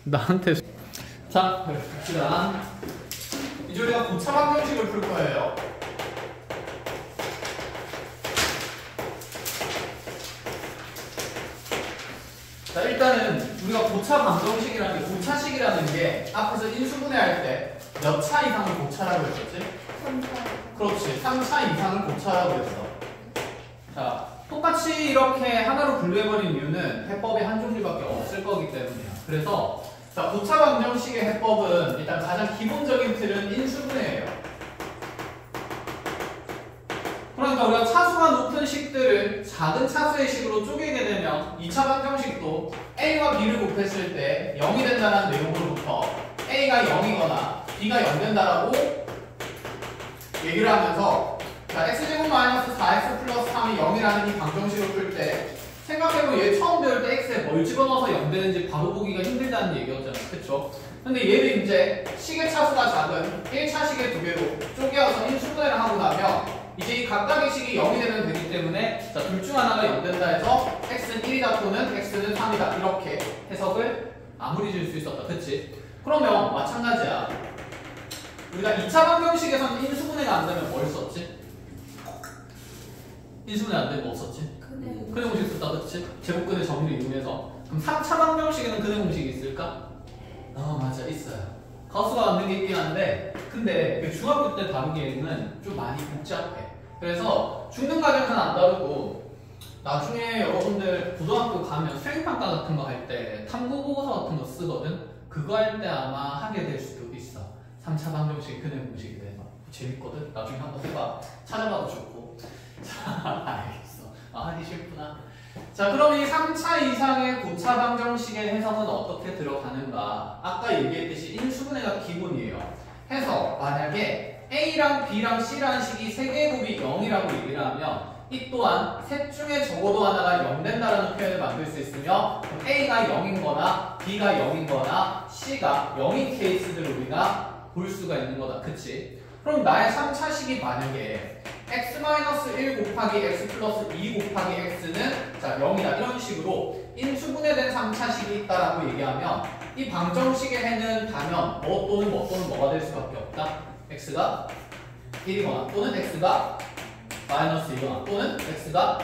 나한테. 자, 봅시다. 이제 우리가 고차 방정식을 풀 거예요. 자, 일단은 우리가 고차 방정식이라는 게, 고차식이라는 게 앞에서 인수분해할 때 몇 차 이상을 고차라고 했었지? 3차. 그렇지, 3차 이상을 고차라고 했어. 자, 똑같이 이렇게 하나로 분류해버린 이유는 해법이 한 종류밖에 없을 거기 때문이야. 그래서 자, 고차 방정식의 해법은 일단 가장 기본적인 틀은 인수분해예요. 그러니까 우리가 차수가 높은 식들을 작은 차수의 식으로 쪼개게 되면 2차 방정식도 A와 B를 곱했을 때 0이 된다는 내용으로부터 A가 0이거나 B가 0 된다라고 얘기를 하면서 자, x제곱 마이너스 4x 플러스 3이 0이라는 이 방정식을 풀 때 생각해보면 얘 처음 배울 때 x에 뭘 집어넣어서 0 되는지 바로 보기가 힘들다는 얘기였잖아. 그쵸? 근데 얘를 이제 식의 차수가 작은 1차 식의 두 개로 쪼개어서 인수분해를 하고 나면 이제 이 각각의 식이 0이 되면 되기 때문에 자, 둘 중 하나가 0 된다 해서 x는 1이다 또는 x는 3이다 이렇게 해석을 마무리 지을 수 있었다. 그치? 그러면 마찬가지야. 우리가 2차 방정식에서는 인수분해가 안 되면 뭘 썼지? 인수분해 안 되면 뭐 썼지? 근해 공식 썼다. 그치? 제곱근의 정의를 이용해서. 그럼 3차 방정식에는 근해 공식이 있을까? 맞아, 있어요. 가우스가 만든 게 있긴 한데 근데 중학교 때 다루기에는 좀 많이 복잡해. 그래서 중등 과정에서는 안 다루고 나중에 여러분들 고등학교 가면 수행평가 같은 거 할 때 탐구보고서 같은 거 쓰거든? 그거 할 때 아마 하게 될 수도 있어. 3차 방정식 근해 공식에 대해서. 재밌거든? 나중에 한번 해봐. 찾아봐도 좋고. 자, 알겠어. 하기 싫구나. 자, 그럼 이 3차 이상의 고차 방정식의 해석은 어떻게 들어가는가? 아까 얘기했듯이 인수분해가 기본이에요. 해서 만약에 A랑 B랑 C라는 식이 세 개의 곱이 0이라고 얘기를 하면 이 또한 셋 중에 적어도 하나가 0 된다라는 표현을 만들 수 있으며 A가 0인 거나 B가 0인 거나 C가 0인 케이스들을 우리가 볼 수가 있는 거다. 그치? 그럼 나의 3차식이 만약에 x-1 곱하기 x 플러스 2 곱하기 x는 자 0이다 이런 식으로 인수분해된 3차식이 있다라고 얘기하면 이 방정식의 해는 단연 뭐 또는 뭐가 될 수밖에 없다. x가 1이거나 또는 x가 마이너스 2거나 또는 x가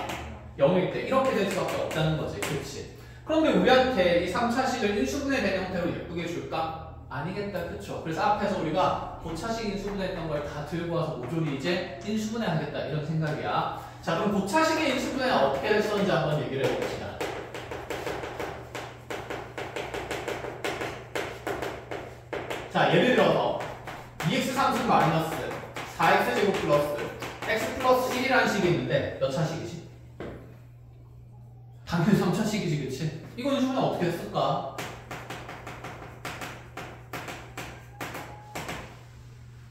0일 때 이렇게 될 수밖에 없다는 거지. 그렇지? 그런데 우리한테 이 3차식을 인수분해된 형태로 예쁘게 줄까? 아니겠다. 그쵸? 그래서 앞에서 우리가 고차식 인수분해했던 걸 다 들고 와서 모조리 이제 인수분해 하겠다 이런 생각이야. 자, 그럼 고차식의 인수분해는 어떻게 됐었는지 한번 얘기를 해봅시다. 자, 예를 들어서 2x 상수 마이너스 4x 제곱 플러스 x 플러스 1이라는 식이 있는데 몇 차식이지? 당연히 3차식이지. 그치? 이거 인수분해 어떻게 했을까?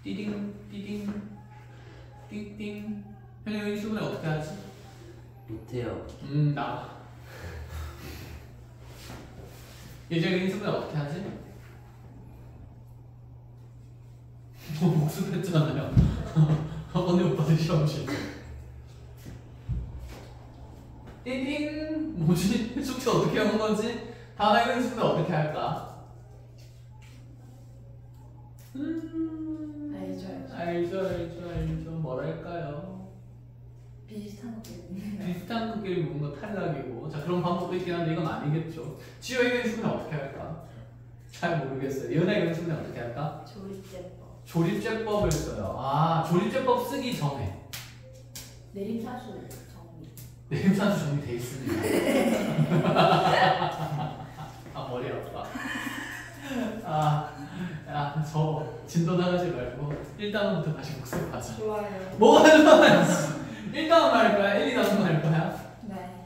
띠딩 띠딩 띵띵. 형이 인수분해 어떻게 하지? 못해요. 나 예정이 인수분해 어떻게 하지? 복습했잖아요. 언니 오빠들 시험실 띠딩. 뭐지? 숙제 어떻게 하는 거지? 다음에 인수분해 어떻게 할까? 알죠. 뭐랄까요? 비슷한 것끼리 뭔가 탈락이고. 자, 그런 방법도 있긴 한데 이건 아니겠죠. 지효의 인수분해 어떻게 할까? 잘 모르겠어요. 예은의 인수분해 어떻게 할까? 조립제법. 조립제법을 써요. 조립제법 쓰기 전에 내림차수 정리. 내림차수 정리돼 있습니다. 머리 아파. 야, 저 진도 나가지 말고 1단원부터 다시 복습하자. 좋아요. 뭐가 좋아요? 1단원 할 거야? 1, 2단원 할 거야? 네.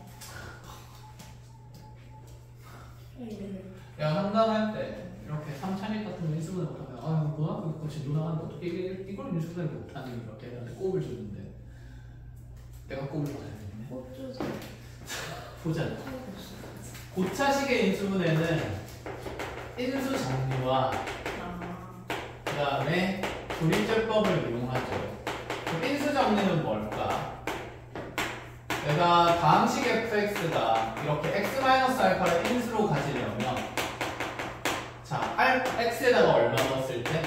야, 상담할 때 이렇게 3차식 같은 거 인수분해 못하면 고등학교 있고 진도 나가는데 어떻게 이걸 인수분해 못하니? 이렇게 해가지고 꼽을 주는데 내가 꼽을 받아야 되겠네. 꼭 주세요. 보자. 고차식의 인수분해는 인수 정리와 그 다음에 조립제법을 이용하죠. 인수 정리는 뭘까? 내가 다항식 fx가 이렇게 x-알파를 인수로 가지려면 x에다가 얼마 넣었을 때?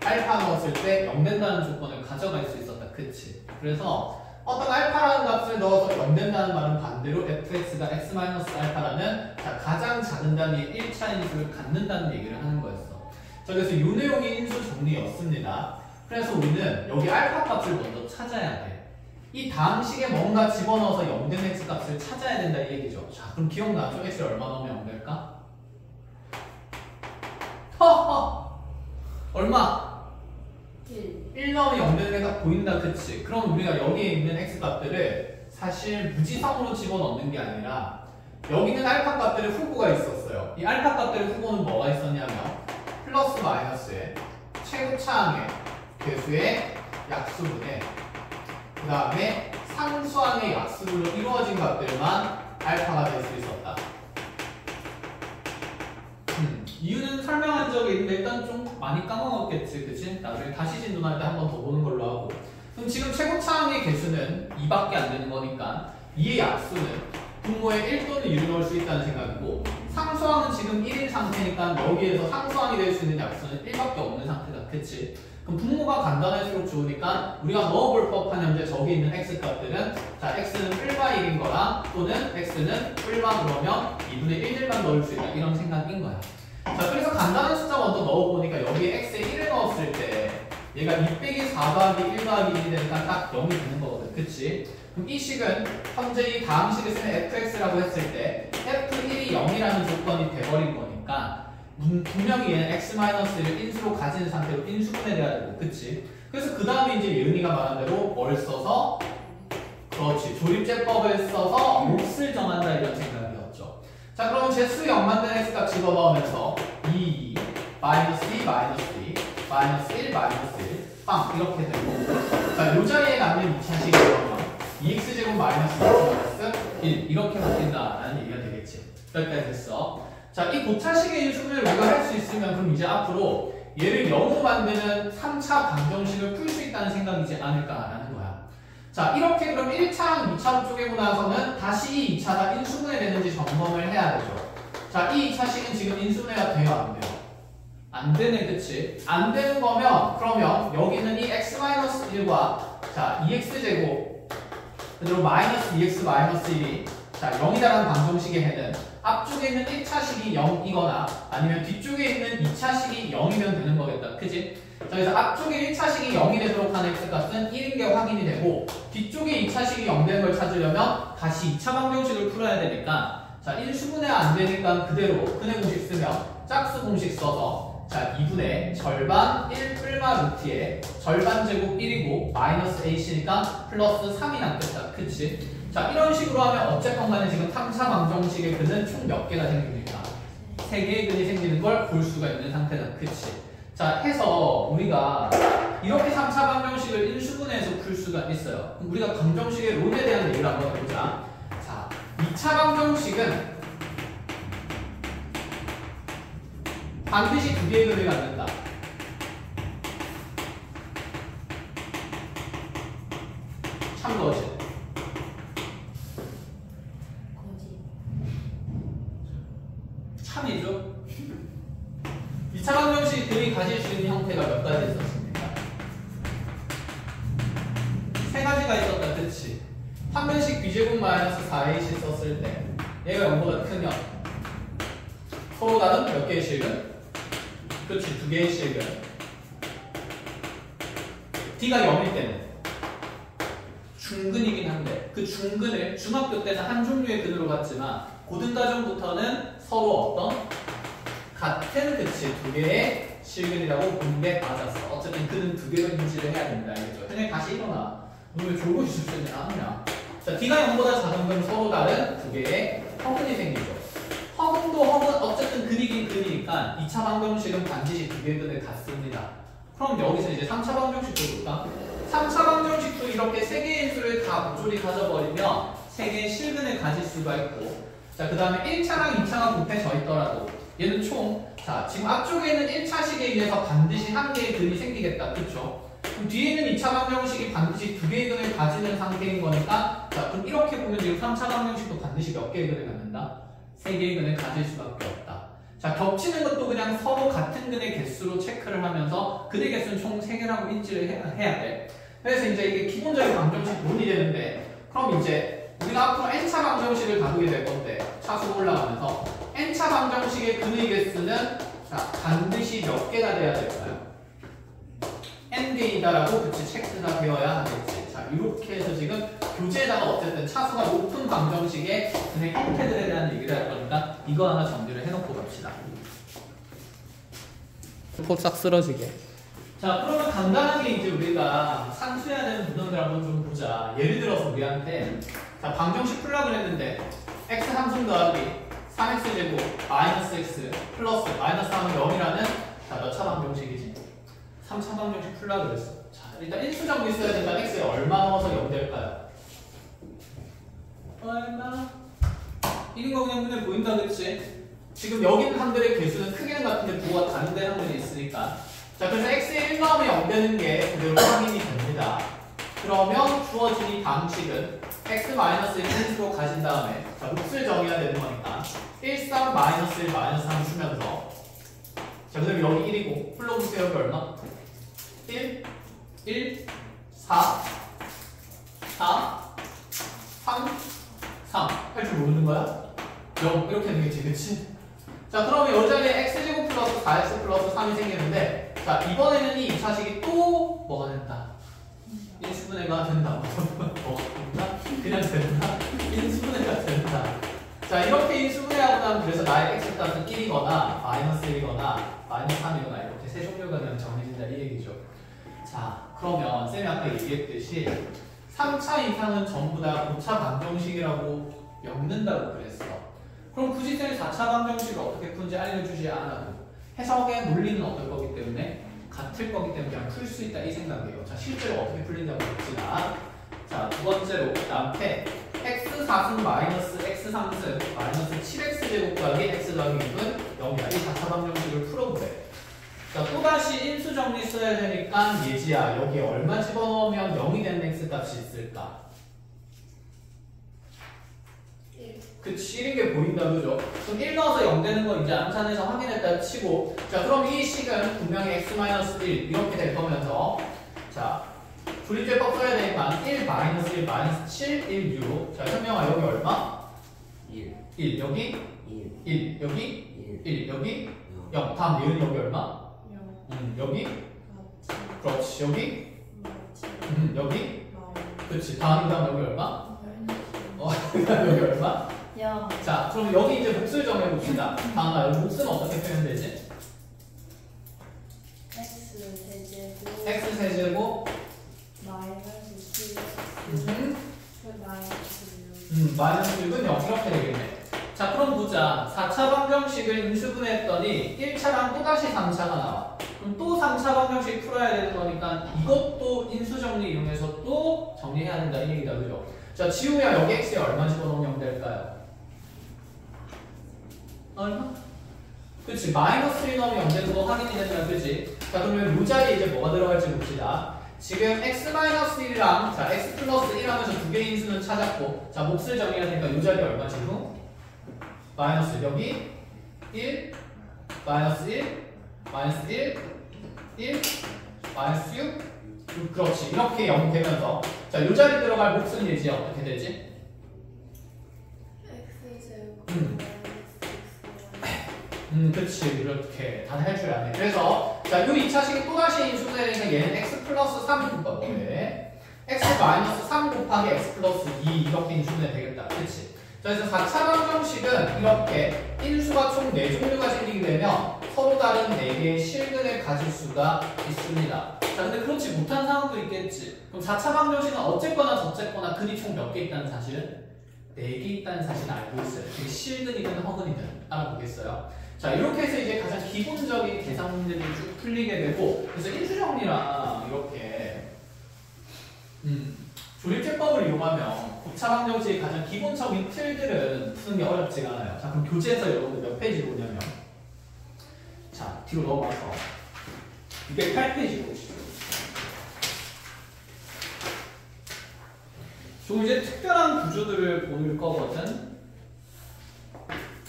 알파 넣었을 때 0 된다는 조건을 가져갈 수 있었다. 그치? 그래서 어떤 알파라는 값을 넣어서 0 된다는 말은 반대로 fx가 x-알파라는 가장 작은 단위의 1차 인수를 갖는다는 얘기를 하는 거였어. 자, 그래서 이 내용이 인수 정리였습니다. 그래서 우리는 여기 알파 값을 먼저 찾아야 돼. 이 다음 식에 뭔가 집어넣어서 0 된 x 값을 찾아야 된다 이 얘기죠. 자, 그럼 기억나죠? x를 얼마 넣으면 0 될까? 허허! 얼마? 1 넣으면 0 되는 게 딱 보인다. 그치? 그럼 우리가 여기에 있는 x 값들을 사실 무지성으로 집어넣는 게 아니라 여기 있는 알파 값들의 후보가 있었어요. 이 알파 값들의 후보는 뭐가 있었냐면 플러스 마이너스의 최고차항의 괴수의 약수분의 그 다음에 상수항의 약수분으로 이루어진 값들만 알파가 될 수 있었다. 이유는 설명한 적이 있는데 일단 좀 많이 까먹었겠지, 그치? 나중에 다시 진도할 때 한 번 더 보는 걸로 하고. 그럼 지금 최고차항의 개수는 2밖에 안 되는 거니까 2의 약수는 분모에 1 또는 2를 넣을 수 있다는 생각이고, 상수항은 지금 1인 상태니까 여기에서 상수항이 될 수 있는 약수는 1밖에 없는 상태다, 그치? 그럼 분모가 간단할수록 좋으니까 우리가 넣어볼 법한 현재 저기 있는 x 값들은 자, x는 1과 1인 거랑 또는 x는 1과 그러면 2분의 1들만 넣을 수 있다 이런 생각인 거야. 자, 그래서 간단한 숫자 먼저 넣어보니까 여기에 x에 1을 넣었을 때 얘가 2 빼기 4 더하기 1 더하기 1이 되니까 딱 0이 되는 거거든. 그치? 그럼 이 식은 현재 이 다음 식을 쓰는 fx라고 했을 때 f1이 0이라는 조건이 돼버린 거니까 분명히 얘는 x-1을 인수로 가진 상태로 인수분해돼야 되고. 그치? 그래서 그 다음에 이제 예은이가 말한 대로 뭘 써서 그렇지. 조립제법을 써서 몫을 정한다 이런 생각이었죠. 자, 그러면 제수 0만 된 x값 집어넣으면서 2, 마이너스 2, 마이너스 2, 마이너스 1, 마이너스 1, 빵 이렇게 되고, 자, 요 자리에 남는 2차식이 그러면 2x제곱 마이너스 2x 1 이렇게 바뀐다라는 얘기가 되겠지. 여기까지 됐어. 자, 이 고차식의 인수분해를 우리가 할 수 있으면 그럼 이제 앞으로 얘를 0으로 만드는 3차 방정식을 풀 수 있다는 생각이지 않을까라는 거야. 자, 이렇게 그럼 1차랑 2차로 쪼개고 나서는 다시 이 2차가 인수분해 되는지 점검을 해야 되죠. 자, 이 2차식은 지금 인수분해가 돼요, 안 돼요? 안 되네, 그치? 안 되는 거면 그러면 여기는 이 x-1과 자, 2x제곱 그대로 마이너스 2x 마이너스 1이 자, 0이라는 방정식의 해는 앞쪽에 있는 1차식이 0이거나 아니면 뒤쪽에 있는 2차식이 0이면 되는 거겠다. 그치? 자, 그래서 앞쪽에 1차식이 0이 되도록 하는 x값은 1인 게 확인이 되고 뒤쪽에 2차식이 0 되는 걸 찾으려면 다시 2차 방정식을 풀어야 되니까 자, 인수분해 안 되니까 그대로 근해 공식 쓰면 짝수 공식 써서 자, 2분의 절반 1 뿔마 루트에 절반 제곱 1이고 마이너스 a씨니까 플러스 3이 남겠다. 그치? 자, 이런 식으로 하면 어쨌건 간에 지금 3차 방정식의 근은 총 몇 개가 생깁니까? 3개의 근이 생기는 걸 볼 수가 있는 상태다. 그치? 자, 해서 우리가 이렇게 3차 방정식을 인수분해해서 풀 수가 있어요. 그럼 우리가 방정식의 론에 대한 얘기를 한번 해보자. 자, 2차 방정식은 반드시 2개의 근을 갖는다. 참거지. 거짓. 참이죠. 2차 방정식 근이 가질 수 있는 형태가 몇 가지 있었습니까? 3가지가 있었다. 그치? 한 변식 b제곱 마이너스 4ac 썼을 때 얘가 0보다 크면 서로 다른 몇 개의 실근? 그렇지, 2개의 실근. d가 0일 때는 중근이긴 한데 그 중근을 중학교 때는 한 종류의 근으로 봤지만 고등과정부터는 서로 어떤 같은 그치 2개의 실근이라고 보는 게 맞았어. 어쨌든 근은 2개로 인지를 해야 된다. 알겠죠? 그냥 다시 일어나. 오늘 왜 졸고 있을 때 아니야. 자, d가 0보다 작은 건 서로 다른 2개의 허근이 생기죠. 허근도 허근 어쨌든 근이긴 근이니까 2차 방정식은 반드시 2개의 근을 갖습니다. 그럼 여기서 이제 3차 방정식도 볼까? 3차 방정식도 이렇게 3개의 인수를 다 모조리 가져버리면 3개의 실근을 가질 수가 있고, 자, 그 다음에 1차랑 2차가 곱해져 있더라도 얘는 총, 자, 지금 앞쪽에 있는 1차식에 의해서 반드시 1개의 근이 생기겠다. 그쵸? 그럼 뒤에 있는 2차 방정식이 반드시 2개의 근을 가지는 상태인 거니까, 자, 그럼 이렇게 보면 지금 3차 방정식도 반드시 몇 개의 근을 갖는다? 3개의 근을 가질 수밖에 없다. 자, 겹치는 것도 그냥 서로 같은 근의 개수로 체크를 하면서 근의 개수는 총 3개라고 인지를 해야 돼. 그래서 이제 이게 기본적인 방정식 논이 되는데, 그럼 이제 우리가 앞으로 n차 방정식을 다루게 될 건데, 차수가 올라가면서 n차 방정식의 근의 개수는 자, 반드시 몇 개가 돼야 될까요? n개이다라고 그치 체크가 되어야 하겠지. 자, 이렇게 해서 지금 교재에다가 어쨌든 차수가 높은 방정식의 근의 형태들에 대한 얘기를 할 거니까 이거 하나 정리를 해놓고 갑시다. 포싹 쓰러지게. 자, 그러면 간단하게 이제 우리가 산수해야 되는 문항들 한번 좀 보자. 예를 들어서 우리한테 자, 방정식 풀라고 했는데 x 함수 더하기 3x제곱 마이너스 x 플러스 마이너스 3은 0이라는 자, 몇 차 방정식이지? 3차 방정식 풀라고 그랬어. 자, 일단 인수정리 써야 되니까 x에 얼마 넣어서 0 될까요? 얼마? 1인 거 그냥 눈에 보인다 그치? 지금 여기 있는 항들의 개수는 크기는 같은데 부호가 다른데 항들이 있으니까 자, 그래서 x에 1 넣으면 0 되는 게 그대로 확인이 됩니다. 그러면 주어진 이 방식은 x-1인수로 가진 다음에 자, 몫을 정해야 되는 거니까 1, 3, 마이너스 1, 마이너스 3 주면서 자, 그다음에 여기 1이고 풀러보세요. 여기 얼마? 1, 1, 4, 4, 3, 3 할 줄 모르는 거야? 0 이렇게 되겠지, 그치? 자, 그러면 이 자리에 x제곱 플러스 4x 플러스 3이 생기는데 자, 이번에는 이 2차식이 또 뭐가 된다? 인수분해가 된다. 뭐가 된다? 그냥 된다? 인수분해가 된다. 자, 이렇게 인수분해하고 나면 그래서 나의 x값은 1이거나 마이너스 1이거나 마이너스 3이거나 이렇게 세 종류가 그냥 정해진다 이 얘기죠. 자, 그러면 쌤이 아까 얘기했듯이 3차 이상은 전부 다 고차 방정식이라고 엮는다고 그랬어. 그럼 굳이 쌤이 4차 방정식을 어떻게 푸는지 알려주지 않아도 해석의 논리는 어떨 거기 때문에 같을 거기 때문에 그냥 풀 수 있다 이 생각이에요. 자, 실제로 어떻게 풀린다고 봅시다. 자, 두 번째로 나한테 x 4승 마이너스 x 3승 마이너스 7x 제곱 더하기 x 더하기 6은 0이다. 이 4차 방정식을 풀어보래. 자, 또다시 인수 정리 써야 되니까 예지야 여기 얼마 집어넣으면 0이 되는 x 값이 있을까? 1. 그치, 1인 게 보인다 그죠? 그럼 1 넣어서 0 되는 거 이제 암산해서 확인했다 치고 자, 그럼 이 식은 분명히 x-1 이렇게 될 거면서 자, 분리죄법 써야 되니까 1 마이너스 1 마이너스 7 1 6 자, 현명아 여기 얼마? 1, 1 여기 1, 1 여기 1, 1 여기 0, 0 다음 얘는 여기 얼마? 0. 여기 맞지. 그렇지 여기 맞지. 여기 마이너스. 그렇지 다음 여기 얼마? 마이너스. 여기 얼마? 0. 자, 그럼 여기 이제 몫을 정해봅시다. 다음아 여기 몫은 어떻게 표현되지? x 세제곱 x 세제곱 마이너스 7x 음, 마이너스 6. 마이너스 6은 0 이렇게 되겠네. 자, 그럼 보자. 4차 방정식을 인수분해했더니 1차랑 또다시 3차가 나와. 그럼 또 3차 방정식 풀어야 되는 거니까 이것도 인수정리 이용해서 또 정리해야 된다 이 얘기다 그죠? 자, 지우야 여기 x에 얼마 집어넣으면 0 될까요? 얼마? 그치, 마이너스 1 넣으면 0 되는 거 확인이 된다 그치? 자, 그러면 이 자리에 이제 뭐가 들어갈지 봅시다. 지금 x-1이랑 자 x 플러스 1 하면서 두 개의 인수는 찾았고 자, 몫을 정리해야 되니까 이 자리 얼마 지금? 마이너스 여기 1 마이너스 1 마이너스 1 1 마이너스 6 그렇지 이렇게 0 되면서 자, 이 자리 들어갈 몫은 예지 어떻게 되지? x 제곱 그렇지 이렇게 다 할 줄 아네. 그래서 자, 이 2차식이 또다시 인수분해되니까 얘는 x 플러스 3이 곱하고 x 마이너스 3 곱하기 x 플러스 2 이렇게 인수분해 되겠다. 그렇지? 자, 그래서 4차 방정식은 이렇게 인수가 총 4종류가 생기게 되면 서로 다른 4개의 실근을 가질 수가 있습니다. 자, 근데 그렇지 못한 상황도 있겠지. 그럼 4차 방정식은 어쨌거나 저쨌거나 근이 총 몇 개 있다는 사실은 4개 있다는 사실을 알고 있어요. 그게 실근이든 허근이든 알아보겠어요. 자, 이렇게 해서 이제 가장 기본적인 계산 문제들이 쭉 풀리게 되고 그래서 인수정리랑 이렇게 조립제법을 이용하면 고차 방정식의 가장 기본적인 틀들은 푸는 게 어렵지가 않아요. 자, 그럼 교재에서 여러분들 몇 페이지로 오냐면 자, 뒤로 넘어가서 208페이지로 오시죠. 좀 이제 특별한 구조들을 보일 거거든.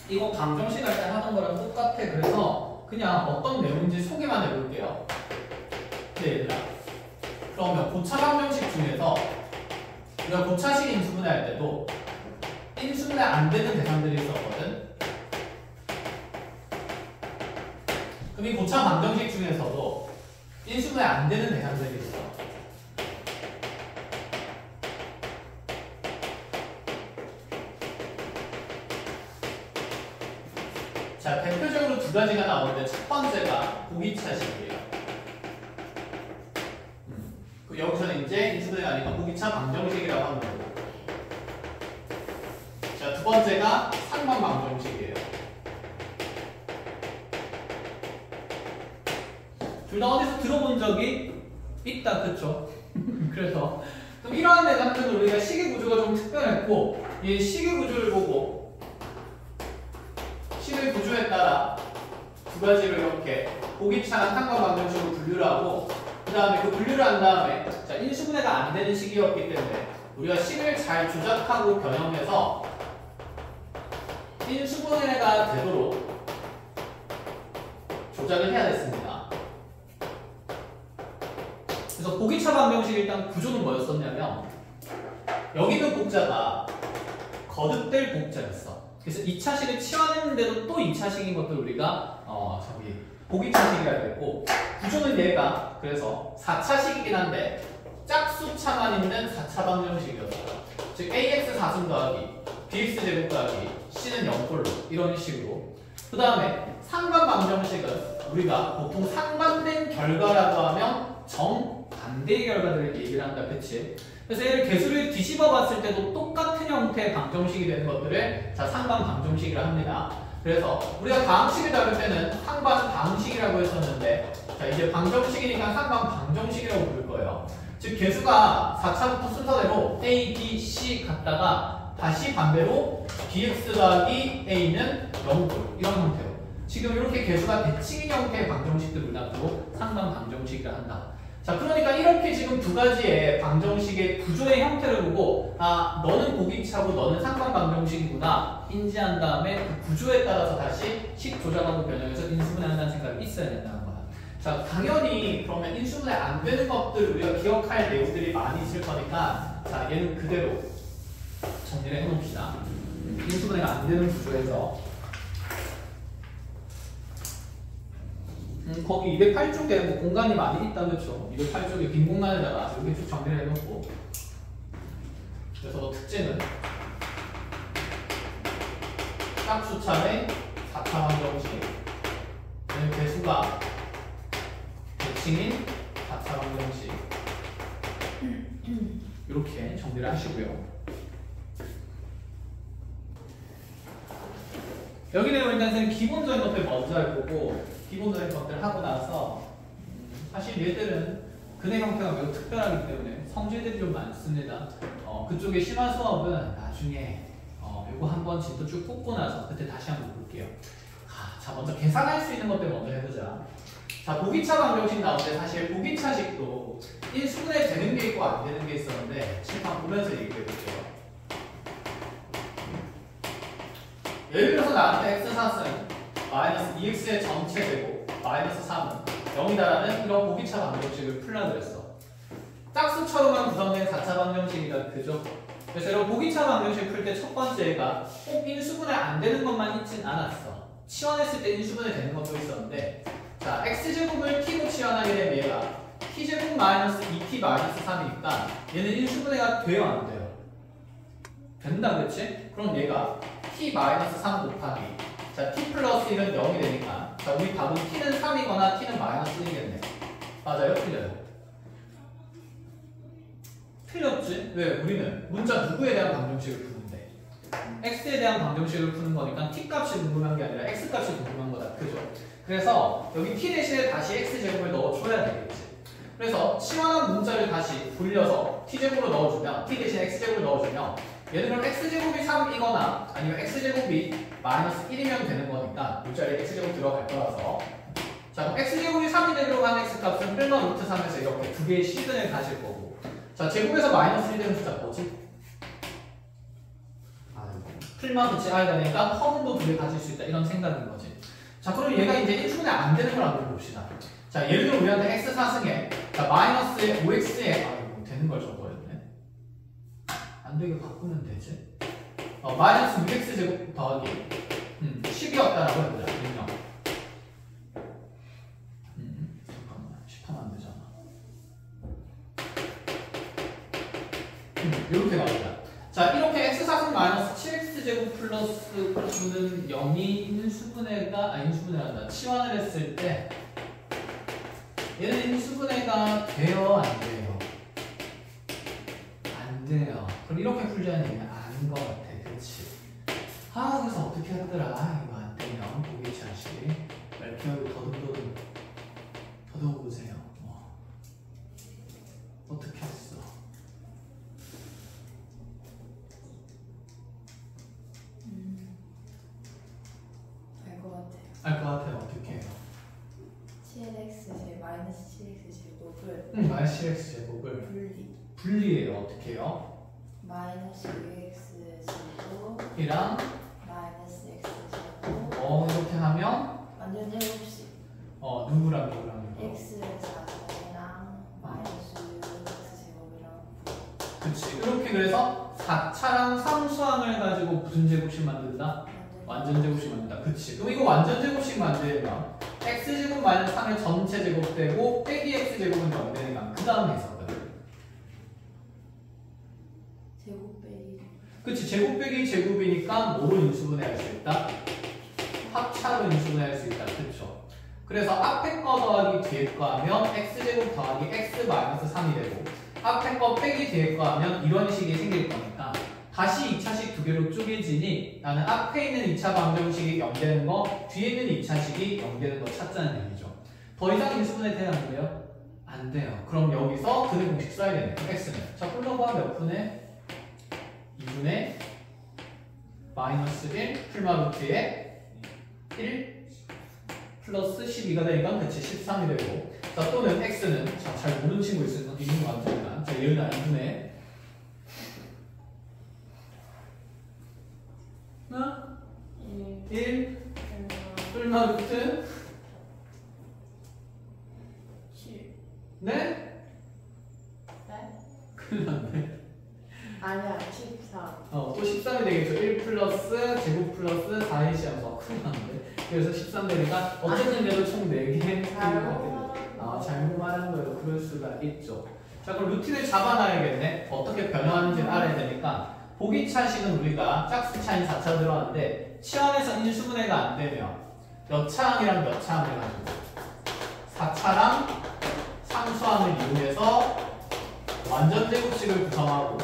이거 방정식 할 때 하던 거랑 똑같아. 그래서 그냥 어떤 내용인지 소개만 해볼게요. 네, 얘들아. 그러면 고차 방정식 중에서 우리가 고차식 인수분해 할 때도 인수분해 안 되는 대상들이 있었거든. 그럼 이 고차 방정식 중에서도 인수분해 안 되는 대상들이 있어. 자, 대표적으로 두 가지가 나오는데 첫 번째가 보기차식이에요. 여기서는 이제 인수분해가 아니라 보기차 방정식이라고 하는 거고. 자, 두 번째가 상반 방정식이에요. 둘 다 어디서 들어본 적이 있다, 그쵸? 그래서 그럼 이러한 대상들은 우리가 시계 구조가 좀 특별했고, 이 시계 구조를 보고 시계 구조에 따라 두 가지를 이렇게 보기차나 상반 방정식으로 분류를 하고, 그 다음에 그 분류를 한 다음에 자, 인수분해가 안 되는 식이었기 때문에 우리가 식을 잘 조작하고 변형해서 인수분해가 되도록 조작을 해야 됐습니다. 그래서 보기차 방정식 일단 구조는 뭐였었냐면 여기 있는 복자가 거듭될 복자였어. 그래서 2차식을 치환했는데도 또 2차식인 것들 우리가 보기차식이라 했고, 구조는 얘가 그래서 4차식이긴 한데 짝수차만 있는 4차 방정식이었어요. 즉 ax 4승 더하기 bx 제곱 더하기 c는 0꼴로 이런 식으로. 그 다음에 상반 방정식은 우리가 보통 상반된 결과라고 하면 정반대의 결과들을 얘기를 한다, 그치? 그래서 얘를 개수를 뒤집어 봤을 때도 똑같은 형태의 방정식이 되는 것들을 자, 상반 방정식이라 합니다. 그래서 우리가 방식을 다룰 때는 상반 방식이라고 했었는데, 자, 이제 방정식이니까 상반 방정식이라고 부를 거예요. 즉 개수가 4차부터 순서대로 A, B, C 갔다가 다시 반대로 bx 더하기 a는 0꼴 이런 형태로 지금 이렇게 개수가 대칭인 형태의 방정식들을 우리나로 상반 방정식이라 한다. 자, 그러니까 이렇게 지금 두 가지의 방정식의 구조의 형태를 보고 아, 너는 보기차고 너는 상반 방정식이구나 인지한 다음에 그 구조에 따라서 다시 식 조작하고 변형해서 인수분해한다는 생각이 있어야 된다는 거야. 자, 당연히 그러면 인수분해 안 되는 것들 우리가 기억할 내용들이 많이 있을 거니까 자, 얘는 그대로 정리를 해놓읍시다. 인수분해가 안 되는 구조에서 거기 208쪽에 뭐 공간이 많이 있다, 그렇죠? 208쪽에 빈 공간에다가 이렇게 쭉 정리를 해놓고, 그래서 뭐 특징은 짝수차의 4차 방정식, 개수가 대칭인 4차 방정식 이렇게 정리를 하시고요. 여기는 일단 선생님 기본적인 것들 먼저 할 거고, 기본적인 것들 하고 나서 사실 얘들은 근해 형태가 매우 특별하기 때문에 성질들이 좀 많습니다. 그쪽의 심화 수업은 나중에 이거 한번 진도 쭉 뽑고 나서 그때 다시 한번 볼게요. 자, 먼저 계산할 수 있는 것들 먼저 해보자. 자, 보기차 방정식 나올 때 사실 보기차식도 인수분해 되는 게 있고 안 되는 게 있었는데 칠판 보면서 얘기해 볼게요. 예를 들어서 나한테 x4는 마이너스 2x의 전체 제곱 마이너스 3은 0이다라는 이런 보기차 방정식을 풀라 그랬어. 짝수처럼만 구성된 4차 방정식이다, 그죠? 그래서 이런 보기차 방정식 풀 때 첫 번째가 꼭 인수분해 안 되는 것만 있진 않았어. 치환했을 때 인수분해 되는 것도 있었는데, 자, x제곱을 t로 치환하게 되면 얘가 t제곱 마이너스 2t 마이너스 3이니까 얘는 인수분해가 돼요, 안 돼요? 된다, 그치? 그럼 얘가 t 마이너스 3 곱하기 자, t 플러스 1은 0이 되니까 자, 우리 답은 t는 3이거나 t는 마이너스 1이겠네. 맞아요? 틀려요? 틀렸지? 왜? 우리는 문자 누구에 대한 방정식을 푸는데 x에 대한 방정식을 푸는 거니까 t 값이 궁금한 게 아니라 x 값이 궁금한 거다, 그죠? 그래서 여기 t 대신에 다시 x제곱을 넣어줘야 되겠지. 그래서 치환한 문자를 다시 돌려서 t제곱으로 넣어주면 t 대신에 x제곱을 넣어주면 얘는 그럼 x제곱이 3이거나 아니면 x제곱이 마이너스 1이면 되는 거니까 이 자리에 x제곱 들어갈 거라서 자, 그럼 x제곱이 3이 되도록 한 x값은 플러 루트 3에서 이렇게 두 개의 시근을 가질 거고 자, 제곱에서 마이너스 1 되는 숫자 뭐지? 풀만 붙이 I가 되니까 허분도 두 개 가질 수 있다 이런 생각인 거지. 자 그럼 얘가 이제 인수분해 안 되는 걸 한번 봅시다. 자 예를 들어 우리한테 x 4승에 자 마이너스 5x에 이거 되는 걸 적어야겠네. 안 되게 바꾸면 되지. 마이너스 6x 제곱 더하기 10이었다라고 해보자. 분명. 잠깐만 10 하면 안 되잖아. 이렇게 나옵니다. 자 이렇게 x4승 마이너스 7x 제곱 플러스 9는 0이 인수분해가 인수분해란다. 치환을 했을 때 얘는 인수분해가 돼요 안 돼요? 안 돼요. 그럼 이렇게 풀자는 얘기는 아닌 것 같아. 그렇지? 그래서 어떻게 하더라? 이거 안 되면 보기 자식 이렇게 하고 더듬보세요. 어떻게 했어? 알 것 같아요. 알 것 같아요. 어떻게 해요? 7x 제 마이너스 7x 제곱을 마이너스 7x 제곱을 분리해요. 어떻게 해요? 마이너스 6x 제곱 이랑 마이너스 x 제곱 이렇게 하면 완전 제곱식 누구랑 누구랑 x 4랑 마이너스 6x 제곱이랑 그치. 이렇게 그래서 4차랑 상수항을 가지고 무슨 제곱식 만든다? 완전 제곱식 만든다. 그치. 그럼 이거 완전 제곱식 만들면 x제곱 마이너스 3의 전체 제곱되고 빼기 x제곱은 0 되니까 그 다음에 있었거든. 제곱 빼기 그치. 제곱 빼기 제곱이니까 뭐로 인수분해할 수 있다? 합차로 인수분해할 수 있다. 그쵸. 그래서 앞에 거 더하기 뒤에 거 하면 x제곱 더하기 x 마이너스 3이 되고 앞에 거 빼기 뒤에 거 하면 이런 식이 생길 거니까 다시 2차식 두 개로 쪼개지니 나는 앞에 있는 2차 방정식이 0 되는 거 뒤에 있는 2차식이 0 되는 거 찾자는 얘기죠. 더 이상 인수분해 돼요? 안 돼요? 안 돼요. 그럼 여기서 근의 공식 써야겠네. x는 자 풀러봐 몇 분의 2분의 마이너스 1 풀마루트에 1 플러스 12가 되니까 그치 13이 되고 자 또는 x는 자, 잘 모르는 친구 있는 거 같으니까 자 얘는 2분의 1 풀마루트 7 네? 네? 큰일 났네. 아니야 13 또 13이 되겠죠. 1 플러스 제곱 플러스 4의 시험서 큰일 났는데 그래서 13 되니까 어쨌든 그래도 총 4개 잘못 말한 거예요. 그럴 수가 있죠. 자 그럼 루틴을 잡아놔야겠네. 어떻게 변화하는지를 알아야 되니까 보기 차식은 우리가 짝수 차인 4차 들어왔는데 치환에서 인수분해가 안 되면 몇 차항이랑 몇 차항을 가지고 4차랑 상수항을 이용해서 완전 제곱식을 구성하고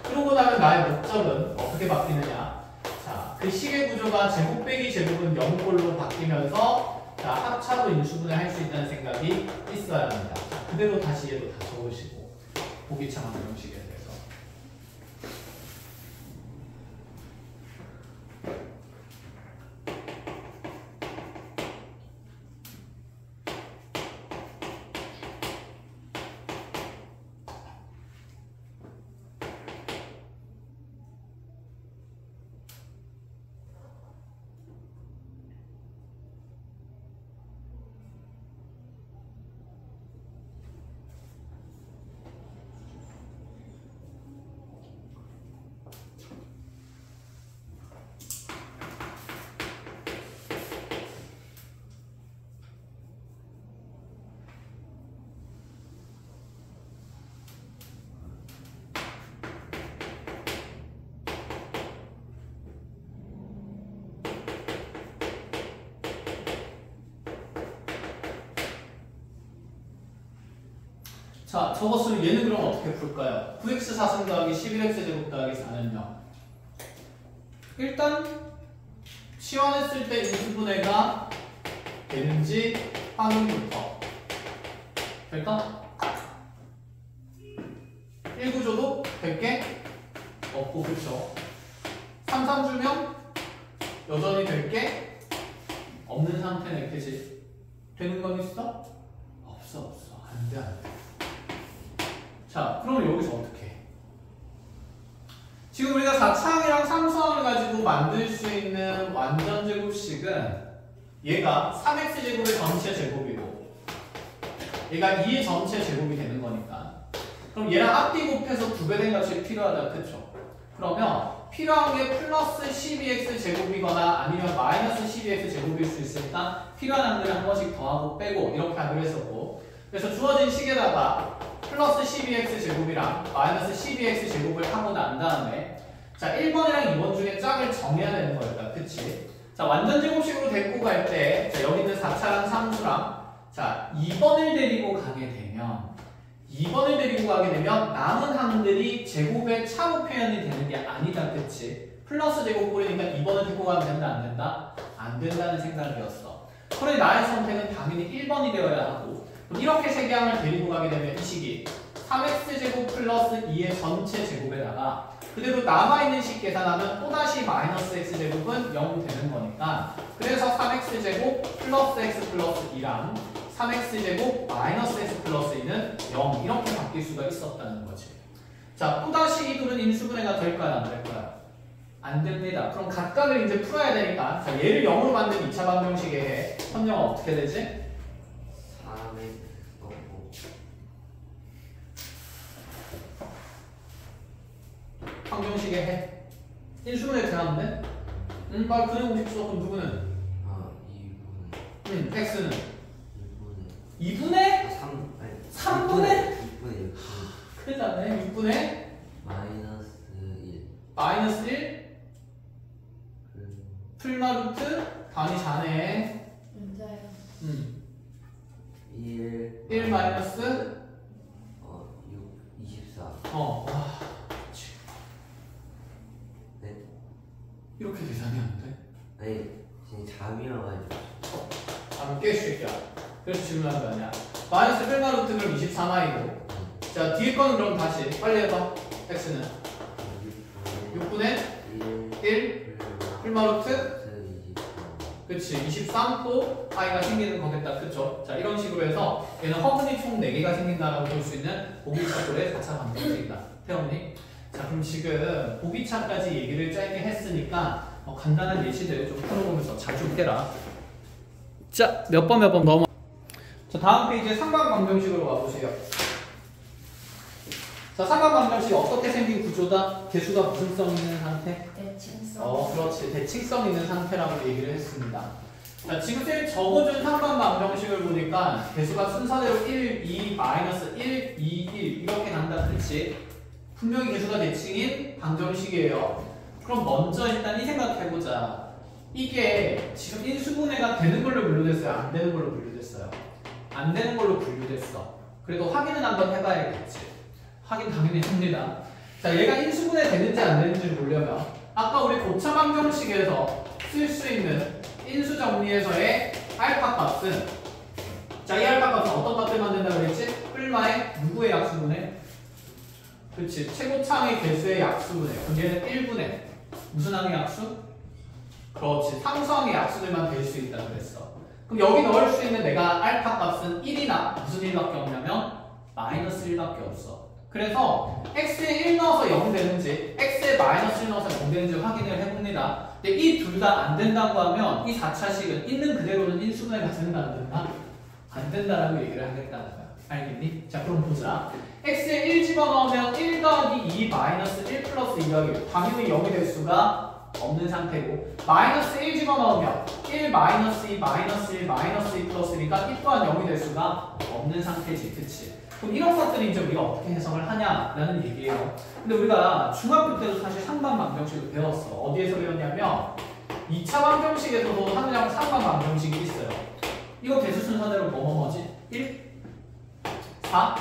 그러고 나면 나의 목적은 어떻게 바뀌느냐. 자, 그 식의 구조가 제곱 빼기 제곱은 0꼴로 바뀌면서 자, 합차로 인수분해 할 수 있다는 생각이 있어야 합니다. 자, 그대로 다시 얘도 다 적으시고 보기차 방정식에 대해서 자, 저것을 얘는 그럼 어떻게 풀까요? 9x 4승 더하기 11x 제곱 더하기 4는요. 일단 치환했을 때 인수분해가 되는지 확인부터 될까? 1구조도 될 게 없고 그쵸? 3, 3주면 여전히 될 게 없는 상태네. 그치? 되는 건 있어? 없어. 안 돼. 자, 그럼 여기서 어떻게 해? 지금 우리가 4차항이랑 3수항을 가지고 만들 수 있는 완전 제곱식은 얘가 3x제곱의 전체 제곱이고 얘가 2의 전체 제곱이 되는 거니까 그럼 얘랑 앞뒤 곱해서 2배 된 값이 필요하다. 그쵸? 그러면 필요한 게 플러스 12x 제곱이거나 아니면 마이너스 12x 제곱일 수 있으니까 필요한 항들을 한 번씩 더하고 빼고 이렇게 하기로 했었고 그래서 주어진 식에다가 플러스 12x 제곱이랑 마이너스 12x 제곱을 하고 난 다음에 자 1번이랑 2번 중에 짝을 정해야 되는 거니까 그치? 자 완전 제곱식으로 데리고 갈 때 자 여기 있는 4차랑 3수랑 자 2번을 데리고 가게 되면 2번을 데리고 가게 되면 남은 항들이 제곱의 차로 표현이 되는 게 아니다. 그치? 플러스 제곱 꼴이니까 2번을 데리고 가면 된다 안 된다? 안 된다는 생각이었어. 그러니 나의 선택은 당연히 1번이 되어야 하고 그럼 이렇게 세 개항을 데리고 가게 되면 이 식이 3x제곱 플러스 2의 전체 제곱에다가 그대로 남아있는 식 계산하면 또다시 마이너스 x제곱은 0 되는 거니까 그래서 3x제곱 플러스 x 플러스 2랑 3x제곱 마이너스 x 플러스 2는 0 이렇게 바뀔 수가 있었다는 거지. 자 또다시 이 둘은 인수분해가 될까요? 안 될까요? 안 됩니다. 그럼 각각을 이제 풀어야 되니까 자 얘를 0으로 만든 2차 방정식의 선정은 어떻게 되지? 3x 방정식의 해. 인수분해 되었는데? 빨리 그네 공식 써. 그럼 누구는? 2분의 x는? 2분의 2분의? 3분의? 2분의 큰일 났네. 6분의? 마이너스 1 마이너스 1? 풀마루트? 단위 자네. 문제요. 1 마이너스? 6 24 와. 그치. 네? 이렇게 계산이 안 돼? 아니 지금 잠이 와가지고 안 깨, 새끼야. 그래서 질문한 거 아니야. 마이너스 1마루트 그럼 24마이고. 자, 뒤에 거는 그럼 다시. 빨리 해봐. x는? 6분의 1 1마루트? 그치. 23 또 i가 생기는 거겠다. 그쵸? 자, 이런 식으로 해서 얘는 허근이 총 4개가 생긴다라고 볼 수 있는 보기차꼴의 4차 방정식이다. 태웠니? 자, 그럼 지금 보기차까지 얘기를 짧게 했으니까 간단한 예시들 좀 풀어보면서 잘 좀 해라. 자, 몇 번 넘어. 자, 다음 페이지에 상방 방정식으로 와보세요. 자, 상방 방정식 어떻게 생긴 구조다? 개수가 무슨 성 있는 상태? 대칭성. 그렇지. 대칭성 있는 상태라고 얘기를 했습니다. 자, 지금 쌤이 적어준 상방 방정식을 보니까 개수가 순서대로 1, 2, 마이너스 1, 2, 1 이렇게 간다. 그렇지? 분명히 개수가 대칭인 방정식이에요. 그럼 먼저 일단 이 생각해보자. 이게 지금 인수분해가 되는 걸로 분류됐어요? 안 되는 걸로 분류됐어요? 안 되는 걸로 분류됐어. 그래도 확인은 한번 해봐야겠지. 확인 당연히 합니다. 자, 얘가 인수분해 되는지 안 되는지 보려면 아까 우리 고차 방정식에서 쓸 수 있는 인수 정리에서의 알파 값은 자, 이 알파 값은 어떤 값을 만든다고 그랬지? 얼마의 누구의 약수분해? 그렇지. 최고차항의 개수의 약수분해. 그럼 얘는 1분의 무슨 항의 약수? 그렇지. 상수항의 약수들만 될 수 있다고 그랬어. 그럼 여기 넣을 수 있는 내가 알파 값은 1이나 무슨 1밖에 없냐면 마이너스 1밖에 없어. 그래서 x에 1 넣어서 0 되는지 x에 마이너스 1 넣어서 0 되는지 확인을 해봅니다. 근데 이 둘 다 안 된다고 하면 이 4차식은 있는 그대로는 인수분해가 된다 안 된다? 안 된다라고 얘기를 하겠다는 거야. 알겠니? 자, 그럼 보자. x에 1 집어넣으면 1 더하기 2 마이너스 1 플러스 2 더하기 1 당연히 0이 될 수가 없는 상태고 마이너스 1 집어넣으면 1 마이너스 2 마이너스 1 마이너스 2 플러스니까 이 또한 0이 될 수가 없는 상태지. 그치? 그럼 이런 것들이 이제 우리가 어떻게 해석을 하냐라는 얘기예요. 근데 우리가 중학교 때도 사실 상반 방정식을 배웠어. 어디에서 배웠냐면 2차 방정식에서도 항상 상반 방정식이 있어요. 이거 개수 순서대로 뭐지? 1, 4,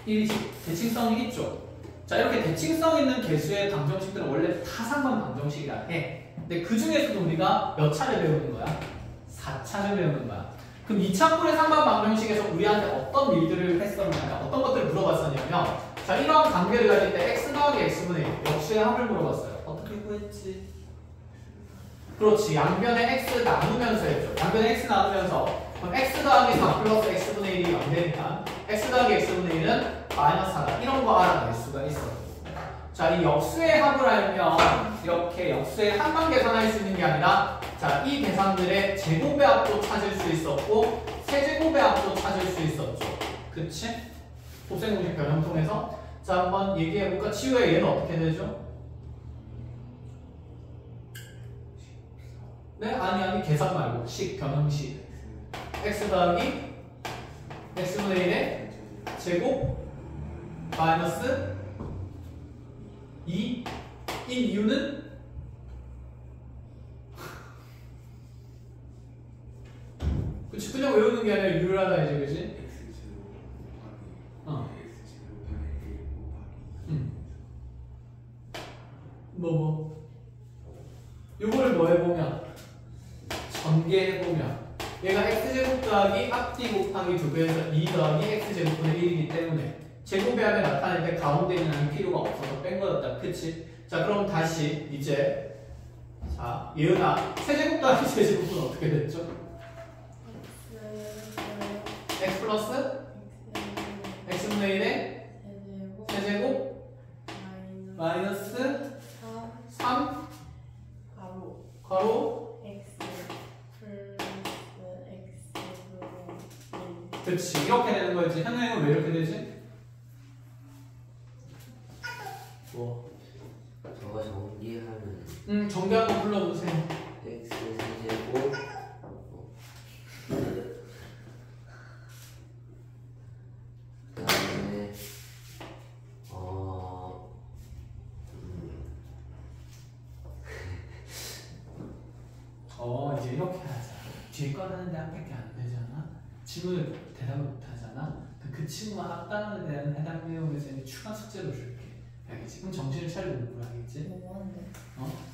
1이지. 대칭성이 있죠. 자, 이렇게 대칭성 있는 개수의 방정식들은 원래 다 상반 방정식이라 해. 근데 그 중에서도 우리가 몇 차례 배우는 거야? 4차례 배우는 거야. 그럼 2차꼴의 상반 방정식에서 우리한테 어떤 일들을 했었냐면 어떤 것들을 물어봤었냐면 자, 이러한 관계를 가질 때 x 더하기 x분의 1 역수의 합을 물어봤어요. 어떻게 구했지? 그렇지. 양변에 x 나누면서 했죠. 양변에 x 나누면서 그럼 x 더하기 4 플러스 x분의 1이 0 되니까 x 더하기 x분의 1은 마이너스 4다. 이런 거 알아낼 수가 있어요. 자, 이 역수의 합을 알면 이렇게 역수의 합만 계산할 수 있는 게 아니라 자, 이 계산들의 제곱의 합도 찾을 수 있었고 세제곱의 합도 찾을 수 있었죠. 그치? 곱셈 공식 변형 통해서 자, 한번 얘기해볼까? 치유의 얘는 어떻게 되죠? 네? 아니 계산 말고 식, 변형식 x 더하기 x분의 1의 제곱 마이너스 2인 이유는 그치 그냥 외우는 게 아니라 유율하다 이제 그치? 요거를 뭐 해보면 전개해보면 얘가 x제곱 더하기 앞뒤 곱하기 2배에서 2 더하기 x제곱분의 1이기 때문에 제곱의 합에 나타낼 때 가운데 있는 필요가 없어서 뺀 거였다. 그치? 자 그럼 다시 이제 자 예은아 세제곱 더하기 세제곱은 어떻게 됐죠? x 플러스 x분의 1의 세제곱 마이너스 3 괄호 x 플러스 x 그치 이렇게 되는 거지. 현우형은 왜 이렇게 되지? 뭐? 저거 정리하면 정리 한번 불러보세요. x 세제곱 그다음에 이제 이렇게 하자. 뒤에 거 하는데 한 개밖에 안 되잖아. 친구는 대답을 못 하잖아. 그 친구가 앞단원에 대한 해당 내용에서 이제 추가 숙제로 줄게. 알겠지? 그럼 정신을 차리고 공부를 하겠지? 너무한데.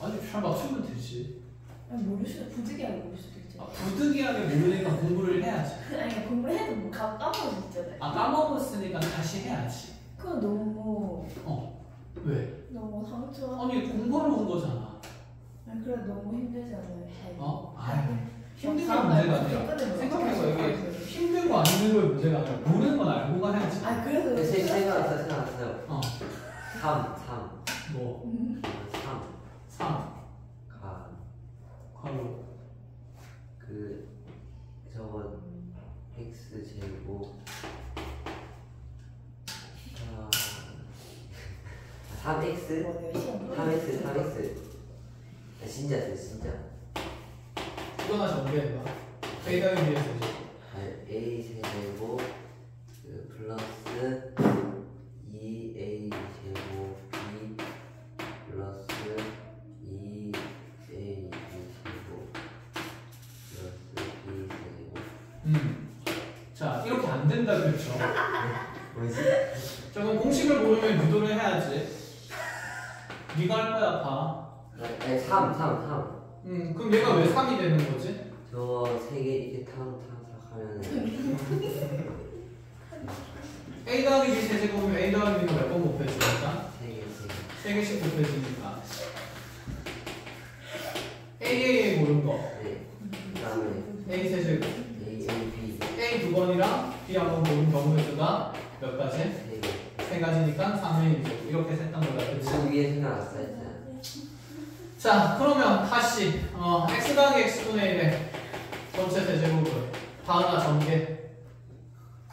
아니 잘 맞추면 되지. 아니 모를 수도 부득이하게 모를 수도 있지. 부득이하게 모르니까 공부를 해야지. 아니 공부를 해도 뭐 까먹을 수 있잖아요. 까먹었으니까 다시 해야지. 그건 너무 왜? 너무 상처. 아니 공부하러 온 거잖아. 아니 그래 너무 힘들잖아요. 힘든 게 문제가 아니라 생각해봐 이게 힘든 거 안 힘든 거의 문제가 아니라 모르는 건 알고 가야지. 아 그래도 생각났어요. 3 뭐? 3 괄호 저거 x 제곱 3x 진짜 이거나 정리해봐. A당에 비해서 a 세제곱 플러스 2a 제곱 b 플러스 2a 제곱 플러스 b 세제곱 자 이렇게 안 된다 그랬죠? 뭐지? 자 그럼 공식을 모르면 유도를 해야지. 네가 할 거야 아파. 아니 3 그럼 얘가 왜 3이 되는 거지? 저 3개 이렇게 탕탕 하면은 A 더하기 B 세제곱이면 A 더하기 B는 몇 번 곱해지니까? 3개 3개씩 곱해지니까 A 고른 거 네. 그다음에 A 세제곱 A, B A 두 번이랑 B 한 번 고른 경우의 수가 몇 가지? 3개. 세 가지니까 3의 1이죠. 이렇게 했던 거다. 그치? 그 위에 생각났어 했잖아. 자 그러면 다시 x 더하기 x분의 1의 전체 세제곱을 다음과 전개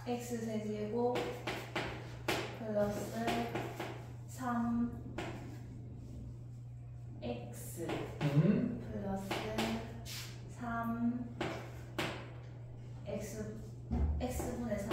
x 세제곱 플러스 3 x 플러스 3 x분의 3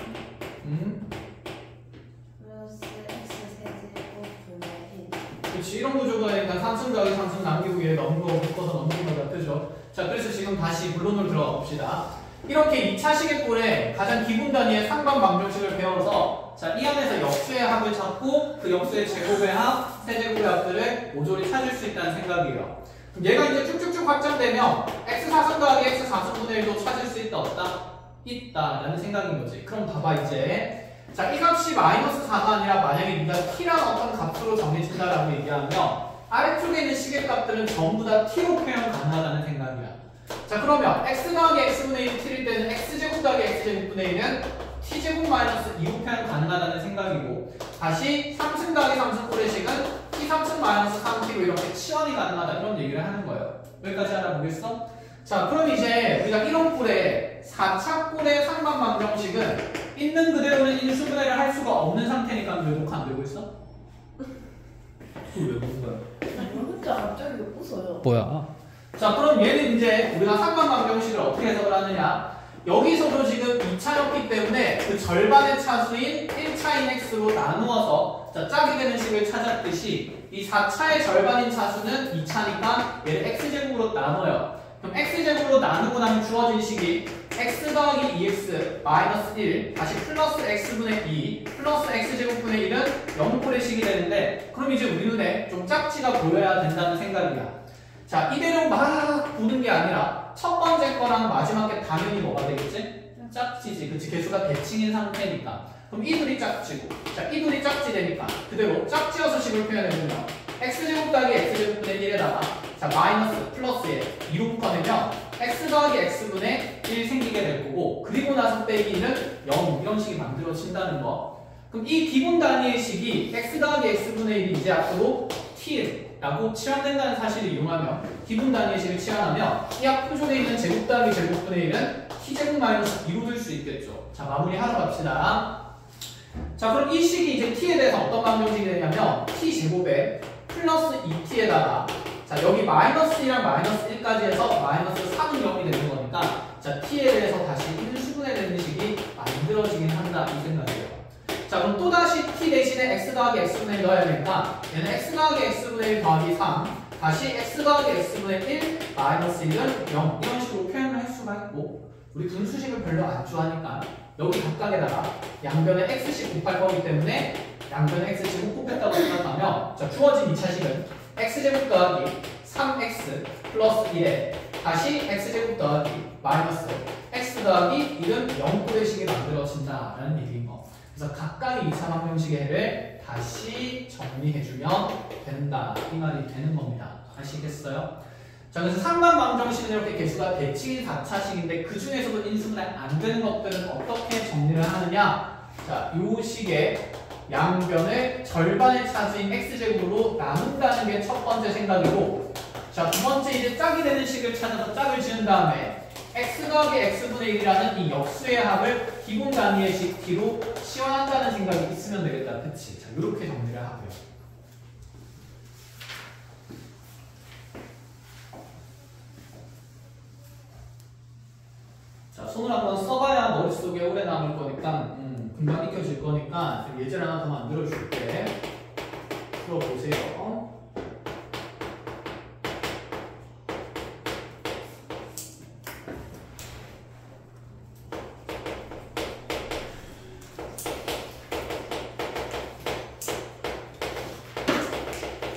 플러스 x 세제곱 분의 1. 그렇지. 이런 구조가 일단 상승 더하기 상승 남기고 얘 넘고 묶어서 넘기는 거다. 그죠? 자 그래서 지금 다시 본론으로 들어가 봅시다. 이렇게 2차 시계꼴의 가장 기본 단위의 상반 방정식을 배워서 자 이 안에서 역수의 합을 찾고 그 역수의 제곱의 합, 세제곱의 합들을 모조리 찾을 수 있다는 생각이에요. 그럼 얘가 이제 쭉쭉쭉 확장되면 x 4승 더하기 x 4승분의 1도 찾을 수 있다 없다? 있다라는 생각인 거지. 그럼 봐봐 이제 자 이 값이 마이너스 4가 아니라 만약에 네가 t라는 어떤 값으로 정해진다라고 얘기하면 아래쪽에 있는 시계값들은 전부 다 t로 표현 가능하다는 생각이야. 자 그러면 x 더하기 x분의 1이 t일 때는 x제곱 더하기 x제곱분의 1은 t제곱 마이너스 2로 표현 가능하다는 생각이고 다시 3승 더하기 3승 꼴의 식은 t 3층 마이너스 3t로 이렇게 치환이 가능하다 이런 얘기를 하는 거예요. 여기까지 알아보겠어? 자, 그럼 이제 우리가 1호 꼴의 4차 꼴의 상반 방정식은 있는 그대로는 인수분해를 할 수가 없는 상태니까 왜 녹화 안 되고 있어? 그걸 왜 웃는 거야? 혼자 갑자기 웃어요. 뭐야? 자, 그럼 얘는 이제 우리가 상반 방정식을 어떻게 해석을 하느냐? 여기서도 지금 2차였기 때문에 그 절반의 차수인 1차인 x로 나누어서 자, 짝이 되는 식을 찾았듯이 이 4차의 절반인 차수는 2차니까 얘를 x제곱으로 나눠요. 그럼 x제곱으로 나누고 나면 주어진 식이 x 더하기 2x 마이너스 1 다시 플러스 x분의 2 플러스 x제곱분의 1은 0꼴의 식이 되는데 그럼 이제 우리 눈에 좀 짝지가 보여야 된다는 생각이야. 자, 이대로 막 보는 게 아니라 첫 번째 거랑 마지막 게 당연히 뭐가 되겠지? 짝지지. 그치? 개수가 대칭인 상태니까. 그럼 이 둘이 짝지고 자, 이 둘이 짝지 되니까 그대로 짝지어서 식을 표현해보면 x제곱 더하기 x제곱분의 1에다가 자, 마이너스 플러스에 2로 묶어내면 x 더하기 x분의 1 생기게 될 거고 그리고 나서 빼기 1은 0 이런 식이 만들어진다는 거. 그럼 이 기본 단위의 식이 x 더하기 x분의 1이 이제 앞으로 t라고 치환된다는 사실을 이용하면 기본 단위의 식을 치환하면 이 앞 표준에 있는 제곱 더하기 제곱분의 1은 t제곱 마이너스 2로 될 수 있겠죠. 자, 마무리하러 갑시다. 자, 그럼 이 식이 이제 t에 대해서 어떤 방정식이 되냐면 t제곱에 플러스 2t에다가 자, 여기 마이너스 2랑 마이너스 1까지 해서 마이너스 3은 0이 되는 거니까 자, t에 대해서 다시 1수분해 되는 식이 만들어지긴 한다 이 생각이에요. 자, 그럼 또다시 t 대신에 x 더하기 x분의 1 넣어야 되니까 얘는 x 더하기 x분의 1 더하기 3 다시 x 더하기 x분의 1 마이너스 1은 0 이런 식으로 표현을 할 수가 있고 우리 분수식을 별로 안 좋아하니까 여기 각각에다가 양변에 x씩 곱할 거기 때문에 양변에 x제곱 곱했다고 생각하면 자, 주어진 2차식은 x제곱 더하기 3x 플러스 1에 다시 x제곱 더하기 마이너스 x 더하기 1은 0꼴의 식이 만들어진다라는 얘기인 거. 그래서 각각의 2차 방정식의 해를 다시 정리해주면 된다 이 말이 되는 겁니다. 아시겠어요? 자, 그래서 상반 방정식은 이렇게 개수가 대칭인 4차식인데 그 중에서도 인수분해 안 되는 것들은 어떻게 정리를 하느냐? 자, 요 식의 양변을 절반의 차수인 x제곱으로 나눈다는 게 첫 번째 생각이고 자, 두 번째 이제 짝이 되는 식을 찾아서 짝을 지은 다음에 x 더하기 x분의 1이라는 이 역수의 합을 기본 단위의 식 t로 치환한다는 생각이 있으면 되겠다. 그치? 자, 이렇게 정리를 하고요. 자, 손을 한번 써봐야 머릿속에 오래 남을 거니까 금방 익혀질 거니까 예제를 하나 더 만들어 줄게. 풀어보세요.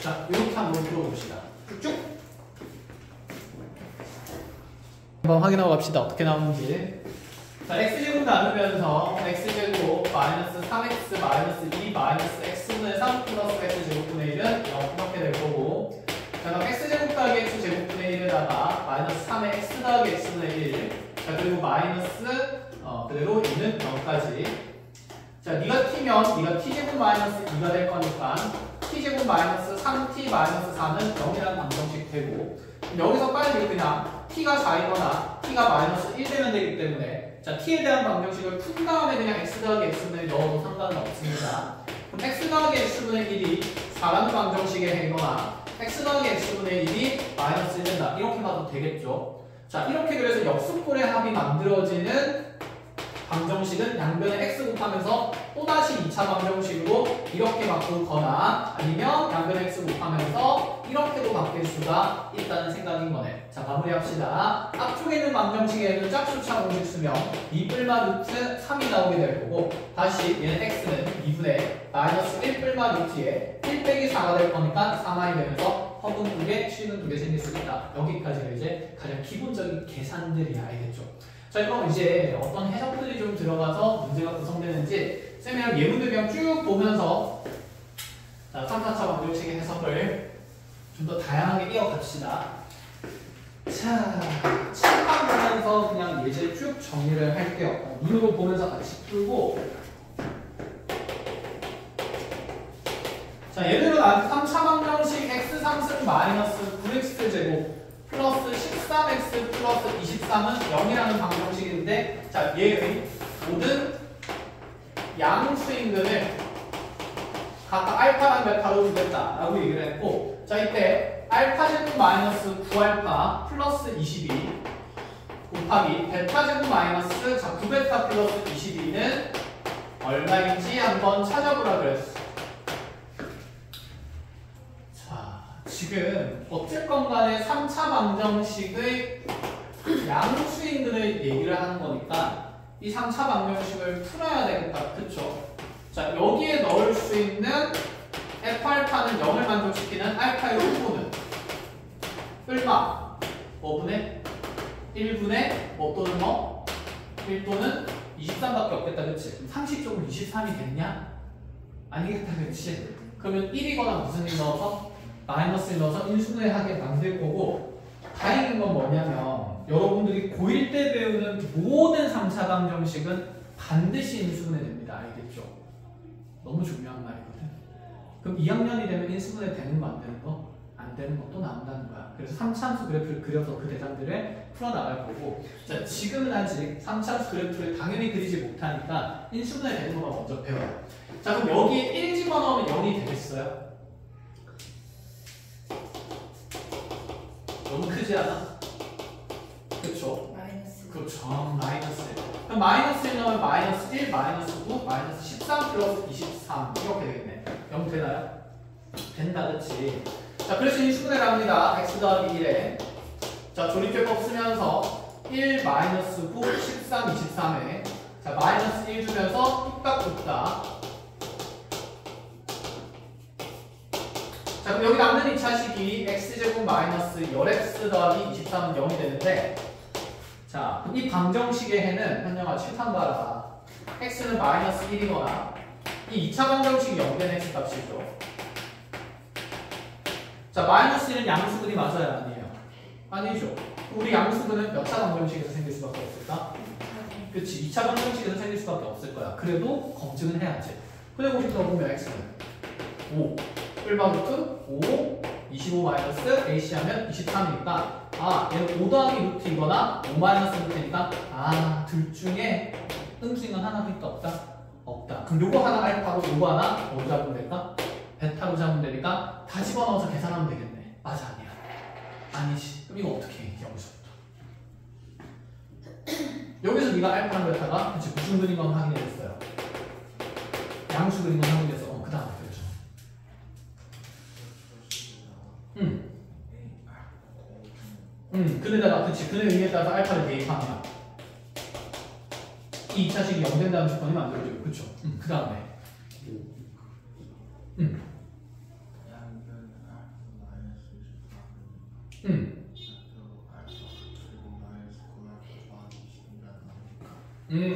자, 이렇게 한번 풀어봅시다. 쭉쭉. 한번 확인하고 갑시다. 어떻게 나오는지. 자, x제곱 나누면서 x제곱 마이너스 3x 마이너스 2 마이너스 x분의 3 플러스 x제곱분의 1은 0 이렇게 될 거고 자, 그럼 x제곱 더하기 x제곱분의 1에다가 마이너스 3의 x 더하기 x분의 1 자, 그리고 마이너스 그대로 2는 0까지 자, 네가 t면 네가 t제곱 마이너스 2가 될 거니까 t제곱 마이너스 3t 마이너스 4는 0이라는 방정식 되고 여기서 빨리 그냥 t가 4이거나 t가 마이너스 1 되면 되기 때문에 자, t에 대한 방정식을 푼 다음에 그냥 x 더하기 x분의 1 넣어도 상관은 없습니다. 그럼 x 더하기 x분의 1이 4라는 방정식의 해거나 x 더하기 x분의 1이 마이너스 1 된다. 이렇게 봐도 되겠죠. 자, 이렇게 그래서 역수꼴의 합이 만들어지는 방정식은 양변에 x 곱하면서 또다시 2차 방정식으로 이렇게 바꾸거나 아니면 양변에 x 곱하면서 이렇게도 바뀔 수가 있다는 생각인 거네. 자, 마무리합시다. 앞쪽에 있는 방정식에는 짝수차 공식 쓰면 2뿔마 루트 3이 나오게 될 거고 다시 얘는 x는 2분의 마이너스 1뿔마 루트에 1 빼기 4가 될 거니까 3i 되면서 허분 2개, 실근 2개 생길 수 있다. 여기까지가 이제 가장 기본적인 계산들이 알겠죠. 자, 그럼 이제 어떤 해석들이 좀 들어가서 문제가 구성되는지 쌤이랑 예문들 그냥 쭉 보면서 자, 3, 4차 방정식의 해석을 좀 더 다양하게 이어갑시다. 자, 칠판 보면서 그냥 예제 쭉 정리를 할게요. 눈으로 보면서 같이 풀고 자, 예를 들어 나한테 3차 방정식 x3승 마이너스 9x제곱 플러스 13x 플러스 23은 0이라는 방정식인데, 자, 얘의 모든 양수인근을 각각 알파랑 베타로 주겠다라고 얘기를 했고, 자, 이때 알파 제곱 마이너스 9알파 플러스 22 곱하기 베타 제곱 마이너스, 자, 9베타 플러스 22는 얼마인지 한번 찾아보라 그랬어. 자, 지금 어쨌건 간에 3차 방정식의 양수인근을 얘기를 하는 거니까 이 3차 방정식을 풀어야 되겠다. 그쵸? 자, 여기에 넣을 수 있는 F알파는 0을 만족시키는 알파의 후보는 얼마? 5분의 1분의 뭐 또는 뭐? 1 또는 23밖에 없겠다. 그치? 그럼 상식적으로 23이 됐냐? 아니겠다. 그치? 그러면 1이거나 무슨 일 넣어서? 마이너스를 넣어서 인수분해하게 만들 거고, 다행인 건 뭐냐면 여러분들이 고1 때 배우는 모든 3차 방정식은 반드시 인수분해 됩니다. 알겠죠? 너무 중요한 말이거든. 그럼 2학년이 되면 인수분해 되는 거 안 되는 거? 안 되는 것도 나온다는 거야. 그래서 3차함수 그래프를 그려서 그 대상들을 풀어나갈 거고, 자, 지금은 아직 3차함수 그래프를 당연히 그리지 못하니까 인수분해 되는 것만 먼저 배워요. 자, 그럼 여기에 1 집어넣으면 0이 되겠어요? 너무 크지 않아? 그쵸? 마이너스. 그렇죠. 마이너스 1. 그럼 마이너스 1 넣으면 마이너스 1, 마이너스 9, 마이너스 13 플러스 23 이렇게 되겠네. 0 되나요? 된다. 그치? 자, 그래서 인수분해를 합니다. x 더하기 1에, 자, 조립제법 쓰면서 1 마이너스 9, 13, 23에, 자, 마이너스 1 주면서 뚝딱뚝딱. 자, 그럼 여기 남는 2차식이 x제곱 마이너스 10x 더하기 23은 0이 되는데, 자, 이 방정식의 해는 현영아 칠판 봐라. x는 마이너스 1이거나 이 2차 방정식이 0된 x 값이죠. 자, 마이너스 1은 양수근이 맞아요? 아니에요? 아니죠. 우리 양수근은 몇 차 방정식에서 생길 수밖에 없을까? 그치, 2차 방정식에서 생길 수밖에 없을 거야. 그래도 검증은 해야지. 근데 보시다 보면 x는 5 1루트 5 25 마이너스 AC 하면 23이니까, 아, 얘는 5 더하기 루트이거나 5 마이너스 루트니까, 아, 둘 중에 음수인 건 하나도 있다 없다? 없다. 그럼 요거 하나 알파로 요거 하나 뭐로 잡으면 될까? 베타로 잡으면 되니까 다 집어넣어서 계산하면 되겠네. 맞아? 아니야? 아니지. 그럼 이거 어떻게 해? 여기서부터 여기서 네가 알파랑 베타가 그치 무슨 그린 건 확인해냈어요. 양수 그린 건 확인해서 그 다음에 그렇죠. 그네다가 그치 그네 의미에 따라서 알파를 대입하면 이 2차식이 0 된다는 조건이 만들어지고 그쵸? 그 다음에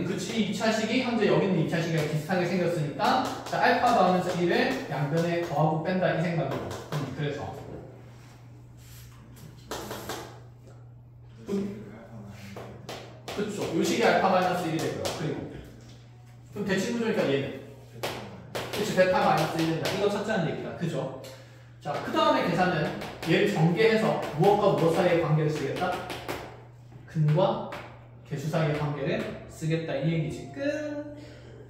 그치. 2차식이 현재 여기 있는 2차식이랑 비슷하게 생겼으니까, 자, 알파 더하면서 1을 양변에 더하고 뺀다 이 생각으로. 그래서 그쵸. 요 식이 알파 마이너스 1이 되고요. 그리고 그럼 대칭구조니까 얘는 그치. 베타 마이너스 1이 된다. 이거 찾자는 얘기다. 그죠? 자, 그 다음에 계산은 얘를 전개해서 무엇과 무엇 사이의 관계를 쓰겠다? 근과 개수 사이의 관계를 쓰겠다 이 얘기지. 끝.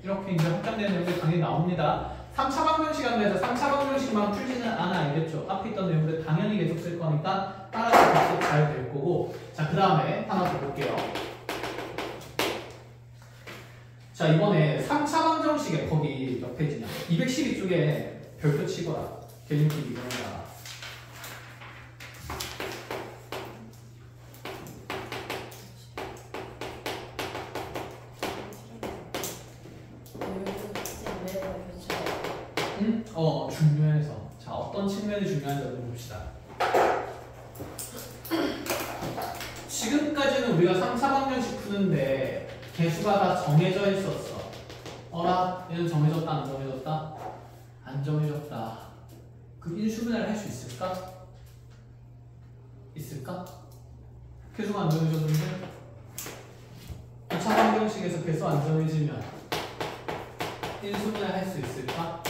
이렇게 이제 확장되는 내용들이 당연히 나옵니다. 3차 방정식 안에서 3차 방정식만 풀지는 않아. 알겠죠? 앞에 있던 내용들 당연히 계속 쓸 거니까 따라서 계속 잘 될 거고. 자, 그 다음에 하나 더 볼게요. 자, 이번에 3차 방정식에 거기 몇 페이지냐? 212쪽에 별표 치거라. 개념식 이거야. 중요해서. 자, 어떤 측면이 중요한지 한번 봅시다. 지금까지는 우리가 3차 방정식 푸는데 개수가 다 정해져 있었어. 어라? 얘는 정해졌다, 안 정해졌다? 안 정해졌다. 그럼 인수분해를 할 수 있을까? 있을까? 개수가 안 정해졌는데 2차 방정식에서 개수 안 정해지면 인수분해 할 수 있을까?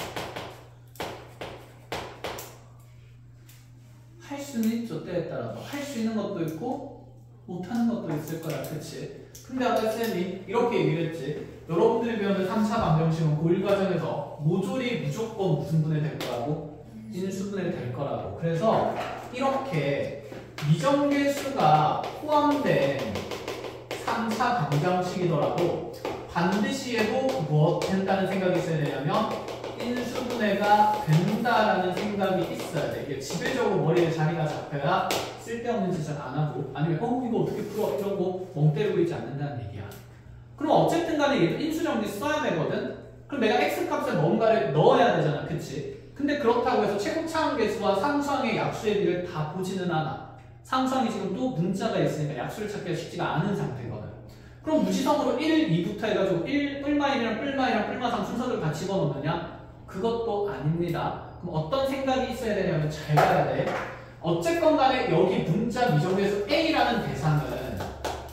수는 있죠. 때에 따라서 할 수 있는 것도 있고 못하는 것도 있을 거야. 그치? 근데 아까 쌤이 이렇게 얘기를 했지. 여러분들이 배우는 3차 방정식은 고1 과정에서 모조리 무조건 무슨 분해 될 거라고? 인수분해 될 거라고. 그래서 이렇게 미정계수가 포함된 3차 방정식이더라도 반드시 해도 무엇 된다는 생각이 있어야 되냐면 인수분해가 된다라는 생각이 있어야 돼. 이게 지배적으로 머리에 자리가 잡혀야 쓸데없는 짓을 안 하고 아니면 이거 어떻게 풀어 이런 거 멍 때리고 있지 않는다는 얘기야. 그럼 어쨌든 간에 얘도 인수정리 써야 되거든? 그럼 내가 x값에 뭔가를 넣어야 되잖아. 그치? 근데 그렇다고 해서 최고차항계수와 상수항의 약수의 비를 다 보지는 않아. 상수항이 지금 또 문자가 있으니까 약수를 찾기가 쉽지가 않은 상태거든. 그럼 무지성으로 1, 2부터 해가지고 1,1이랑 뿔마이랑 뿔마상 순서를 다 집어넣느냐? 그것도 아닙니다. 그럼 어떤 생각이 있어야 되냐면 잘 봐야 돼. 어쨌건 간에 여기 문자 미정계수 A라는 대상은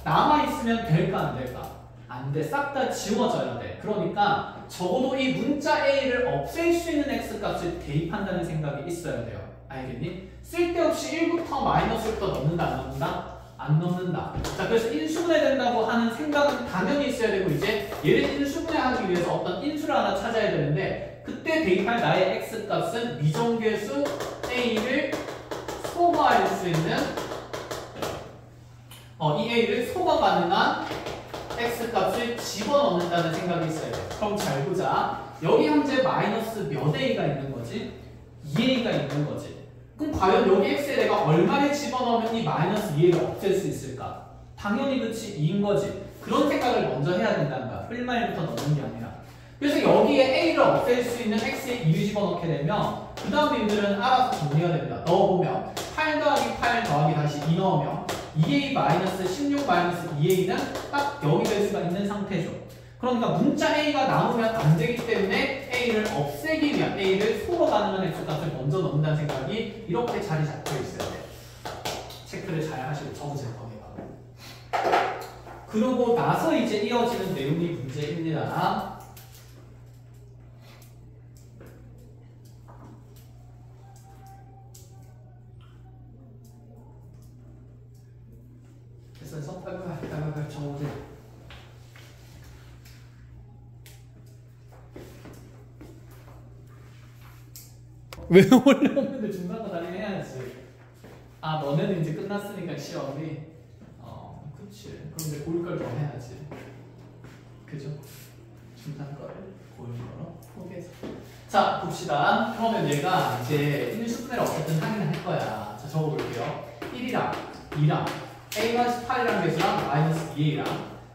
남아있으면 될까 안 될까? 안 돼. 싹 다 지워져야 돼. 그러니까 적어도 이 문자 A를 없앨 수 있는 X값을 대입한다는 생각이 있어야 돼요. 알겠니? 쓸데없이 1부터 마이너스부터 넣는다 안 넣는다? 안 넣는다. 자, 그래서 인수분해 된다고 하는 생각은 당연히 있어야 되고 이제 얘를 인수분해하기 위해서 어떤 인수를 하나 찾아야 되는데 그때 대입할 나의 X값은 미정계수 A를 소거할 수 있는 이 A를 소거 가능한 X값을 집어넣는다는 생각이 있어야 돼. 그럼 잘 보자. 여기 현재 마이너스 몇 A가 있는 거지? 2A가 있는 거지. 그럼 과연 여기 X에 내가 얼마를 집어넣으면 이 마이너스 2A를 없앨 수 있을까? 당연히 그치 2인 거지. 그런 생각을 먼저 해야 된다는 거야. 뿔마일부터 넣는 게 아니라. 그래서 여기에 A를 없앨 수 있는 X에 2를 집어넣게 되면 그 다음 인들은 알아서 정리가 됩니다. 넣어보면 8 더하기 8 더하기 다시 2 넣으면 2A 마이너스 16 마이너스 2A는 딱 여기 될 수가 있는 상태죠. 그러니까 문자 A가 남으면 안 되기 때문에 A를 없애기 위한 A를 소거 가능한 X값을 먼저 넣는다는 생각이 이렇게 자리 잡혀 있어야 돼요. 체크를 잘 하시고 적으실 겁니다. 그러고 나서 이제 이어지는 내용이 문제입니다. 그래서 빨리 적어보세요. 왜 원래 없는데 중간고 다니면 해야지. 아 너네는 이제 끝났으니까 시험이 그치. 그럼 이제 고일 걸 더 해야지. 그죠? 중간 거를 고일 거로 포기해서. 자 봅시다. 그러면 얘가 이제 인수분해를 어쨌든 하긴 할 거야. 자 적어볼게요. 1이랑 2랑 A-8이랑 계수랑 마이너스 2A랑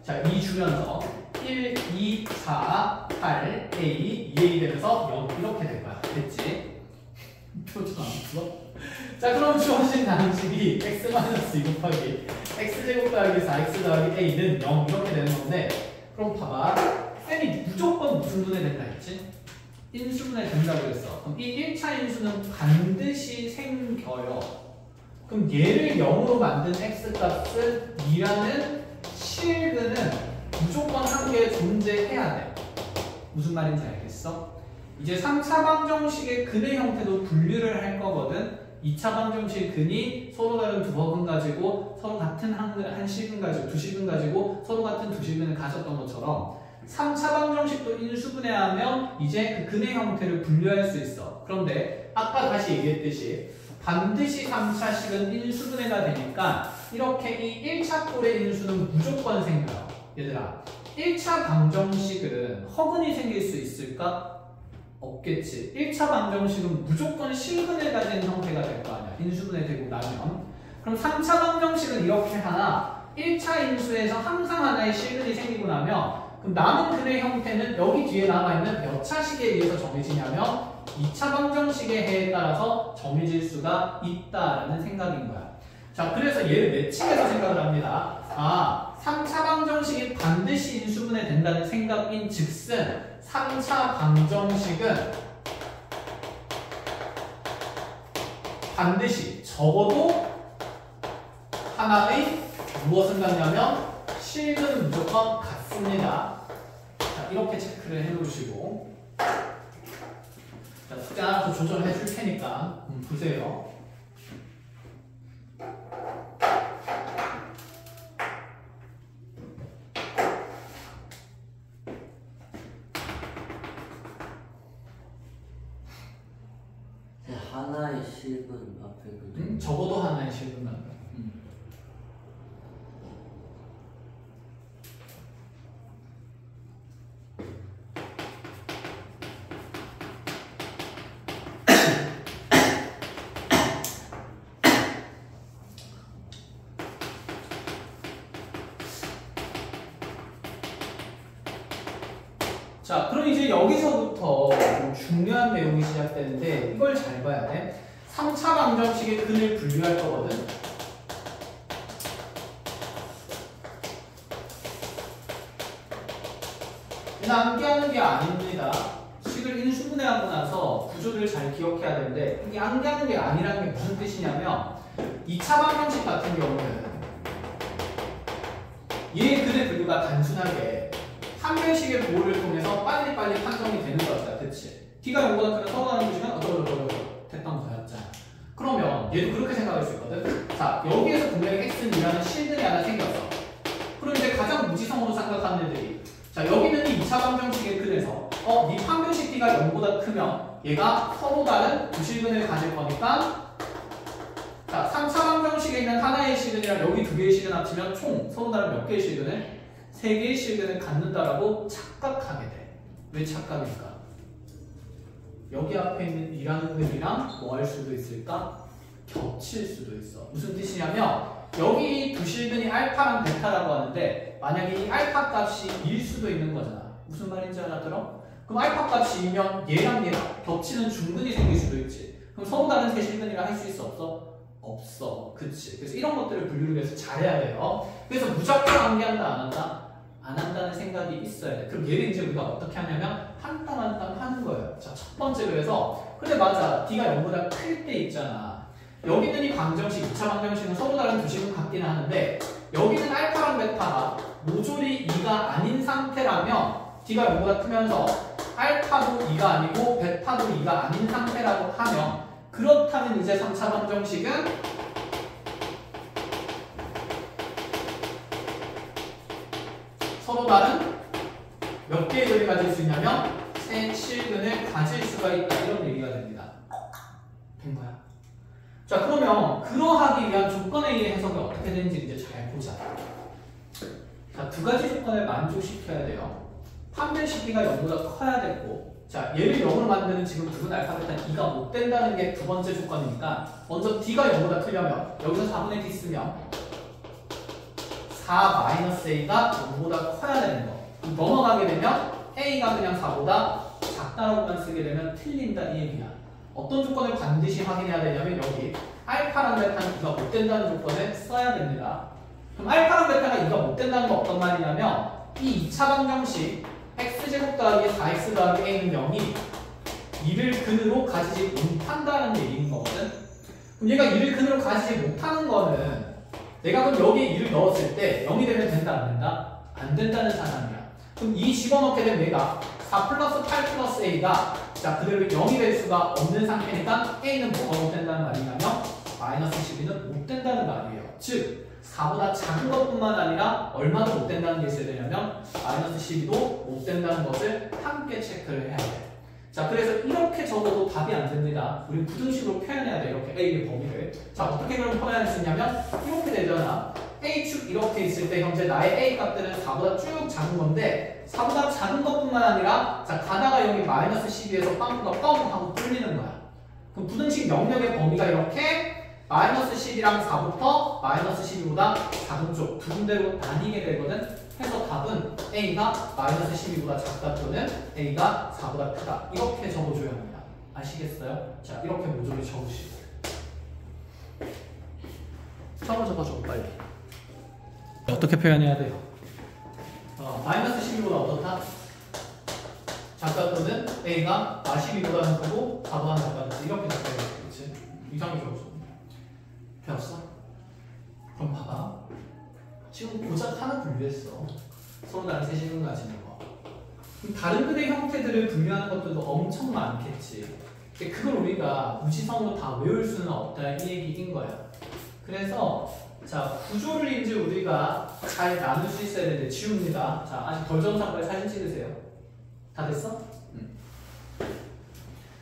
자 2 주면서 1, 2, 4, 8, A, 2A 되면서 0 이렇게 될 거야. 됐지? 표정 안 풀어? 자 그럼 주어진 방식이 x-2 곱하기 x제곱 더하기 4x 더하기 a는 0 이렇게 되는 건데 그럼 봐봐 쌤이 무조건 무슨 분해 된다 했지? 인수분해 된다고 했어. 그럼 이 1차 인수는 반드시 생겨요. 그럼 얘를 0으로 만든 x값은 2라는 실근은 무조건 한 개 존재해야 돼. 무슨 말인지 알겠어? 이제 3차 방정식의 근의 형태도 분류를 할 거거든. 2차 방정식 근이 서로 다른 두 버근 가지고 서로 같은 한 실근 가지고 두 실근 가지고 서로 같은 두 실근을 가졌던 것처럼 3차 방정식도 인수분해하면 이제 그 근의 형태를 분류할 수 있어. 그런데 아까 다시 얘기했듯이 반드시 3차식은 인수분해가 되니까 이렇게 이 1차 꼴의 인수는 무조건 생겨요. 얘들아 1차 방정식은 허근이 생길 수 있을까? 없겠지. 1차 방정식은 무조건 실근을 가진 형태가 될 거 아니야. 인수분해 되고 나면. 그럼 3차 방정식은 이렇게 하나 1차 인수에서 항상 하나의 실근이 생기고 나면 그럼 남은 근의 형태는 여기 뒤에 남아있는 몇 차식에 의해서 정해지냐면 2차 방정식의 해에 따라서 정해질 수가 있다라는 생각인 거야. 자, 그래서 얘를 매칭해서 생각을 합니다. 아, 3차 방정식이 반드시 인수분해 된다는 생각인 즉슨 3차 방정식은 반드시 적어도 하나의 무엇을 갖냐면 실근은 무조건 같습니다. 자, 이렇게 체크를 해놓으시고 자, 숙제 하나 더 조절해 줄 테니까 보세요. 실근 앞에 그 적어도 하나의 실근만. 자, 그럼 이제 여기서부터 좀 중요한 내용이 시작되는데 이걸 잘 봐야 돼. 3차 방정식의 근을 분류할 거거든. 그냥 암기하는 게 아닙니다. 식을 인수분해하고 나서 구조를 잘 기억해야 되는데 이게 암기하는 게 아니라는 게 무슨 뜻이냐면 2차 방정식 같은 경우는 얘의 근의 분류가 단순하게 판별식의 보호를 통해서 빨리빨리 판정이 되는 거였다. 그치? D가 0보다 크면 서로다는 뜻이면 어쩌고저쩌고 됐던 거였잖아. 그러면 얘도 그렇게 생각할 수 있거든. 자, 여기에서 분명히 X는 이라는 실근이 하나 생겼어. 그럼 이제 가장 무지성으로 생각하는 애들이 자, 여기는 이 2차 방정식의 근에서 네 판별식 D가 0보다 크면 얘가 서로 다른 두 실근을 가질 거니까 자, 3차 방정식에 있는 하나의 실근이랑 여기 두 개의 실근 합치면 총 서로 다른 몇 개의 실근을? 3개의 실근을 갖는다라고 착각하게 돼. 왜 착각일까? 여기 앞에 있는 이라는 근이랑 뭐 할 수도 있을까? 겹칠 수도 있어. 무슨 뜻이냐면 여기 두 실근이 알파랑 베타라고 하는데 만약에 이 알파 값이 2일 수도 있는 거잖아. 무슨 말인지 알아들어? 그럼 알파 값이 2면 얘랑 겹치는 중근이 생길 수도 있지. 그럼 서로 다른 세 실근이라 할 수 있어 없어? 없어. 그치? 그래서 이런 것들을 분류를 위해서 잘해야 돼요. 그래서 무조건 암기한다 안 한다? 안 한다는 생각이 있어야 돼. 그럼 얘를 이제 우리가 어떻게 하냐면 한 땀 한 땀 하는 거예요. 자, 첫 번째 그래서 근데 맞아. D가 0보다 클 때 있잖아. 여기는 이 방정식, 2차 방정식은 서로 다른 두 식은 같기는 하는데 여기는 알파랑 베타가 모조리 2가 아닌 상태라면 D가 0보다 크면서 알파도 2가 아니고 베타도 2가 아닌 상태라고 하면 그렇다면 이제 3차 방정식은 서로 다른 몇 개의 근을 가질 수 있냐면 세 실근을 가질 수가 있다. 이런 얘기가 됩니다. 된 거야. 자, 그러면 그러하기 위한 조건에 의해 해석이 어떻게 되는지 이제 잘 보자. 자, 두 가지 조건을 만족시켜야 돼요. 판별식 D가 0보다 커야 되고 자, 얘를 0으로 만드는 지금 두분 알파벳은 2가 못 된다는 게 두 번째 조건이니까 먼저 D가 0보다 크려면 여기서 4분의 D 쓰면 4-A가 0보다 커야 되는 거. 넘어가게 되면 A가 그냥 4보다 작다라고만 쓰게 되면 틀린다 이 얘기야. 어떤 조건을 반드시 확인해야 되냐면 여기 알파랑 베타는 2가 못 된다는 조건을 써야 됩니다. 그럼 알파랑 베타가 2가 못 된다는 건 어떤 말이냐면 이 2차 방정식 x제곱 더하기 4x 더하기 a는 0이 2를 근으로 가지지 못한다는 얘기인 거거든. 그럼 얘가 2를 근으로 가지지 못하는 거는 내가 그럼 여기에 2를 넣었을 때 0이 되면 된다 안 된다? 안 된다는 사람이야. 그럼 2 집어넣게 되면 얘가 4 플러스 8 플러스 a가 자 그대로 0이 될 수가 없는 상태니까 a는 뭐가 못 된다는 말이냐면 마이너스 12는 못 된다는 말이에요. 즉 4보다 작은 것뿐만 아니라 얼마나 못 된다는 게 있어야 되냐면 마이너스 12도 못 된다는 것을 함께 체크를 해야 돼. 자, 그래서 이렇게 적어도 답이 안 됩니다. 우리 부등식으로 표현해야 돼. 이렇게 A의 범위를. 자, 어떻게 그럼 표현할 수 있냐면 이렇게 되잖아. A축 이렇게 있을 때 현재 나의 A 값들은 4보다 쭉 작은 건데 4보다 작은 것뿐만 아니라 자, 가다가 여기 마이너스 12에서 빵꾸가 뻥 하고 뚫리는 거야. 그럼 부등식 영역의 범위가 이렇게 마이너스 10이랑 4부터 마이너스 12보다 작은 쪽 두 군데로 나뉘게 되거든. 해서 답은 A가 마이너스 12보다 작다 또는 A가 4보다 크다. 이렇게 적어줘야 합니다. 아시겠어요? 자, 이렇게 모조리 적으시고. 적어 빨리. 어떻게 표현해야 돼요? 마이너스 12보다 어떻다? 작다 또는 A가 12보다는 크고 4보다는 작다. 이렇게 적어야 돼. 그렇지? 이상하게 적어줘. 배웠어? 그럼 봐봐. 지금 고작 하나 분류했어. 서로 다른 세 실근 가지는 거. 그럼 다른 근의 형태들을 분류하는 것들도 엄청 많겠지. 근데 그걸 우리가 무지성으로 다 외울 수는 없다 이 얘기인 거야. 그래서 자 구조를 이제 우리가 잘 나눌 수 있어야 되는데 지웁니다. 자 아직 덜 적은 사람 빨리 사진 찍으세요. 다 됐어?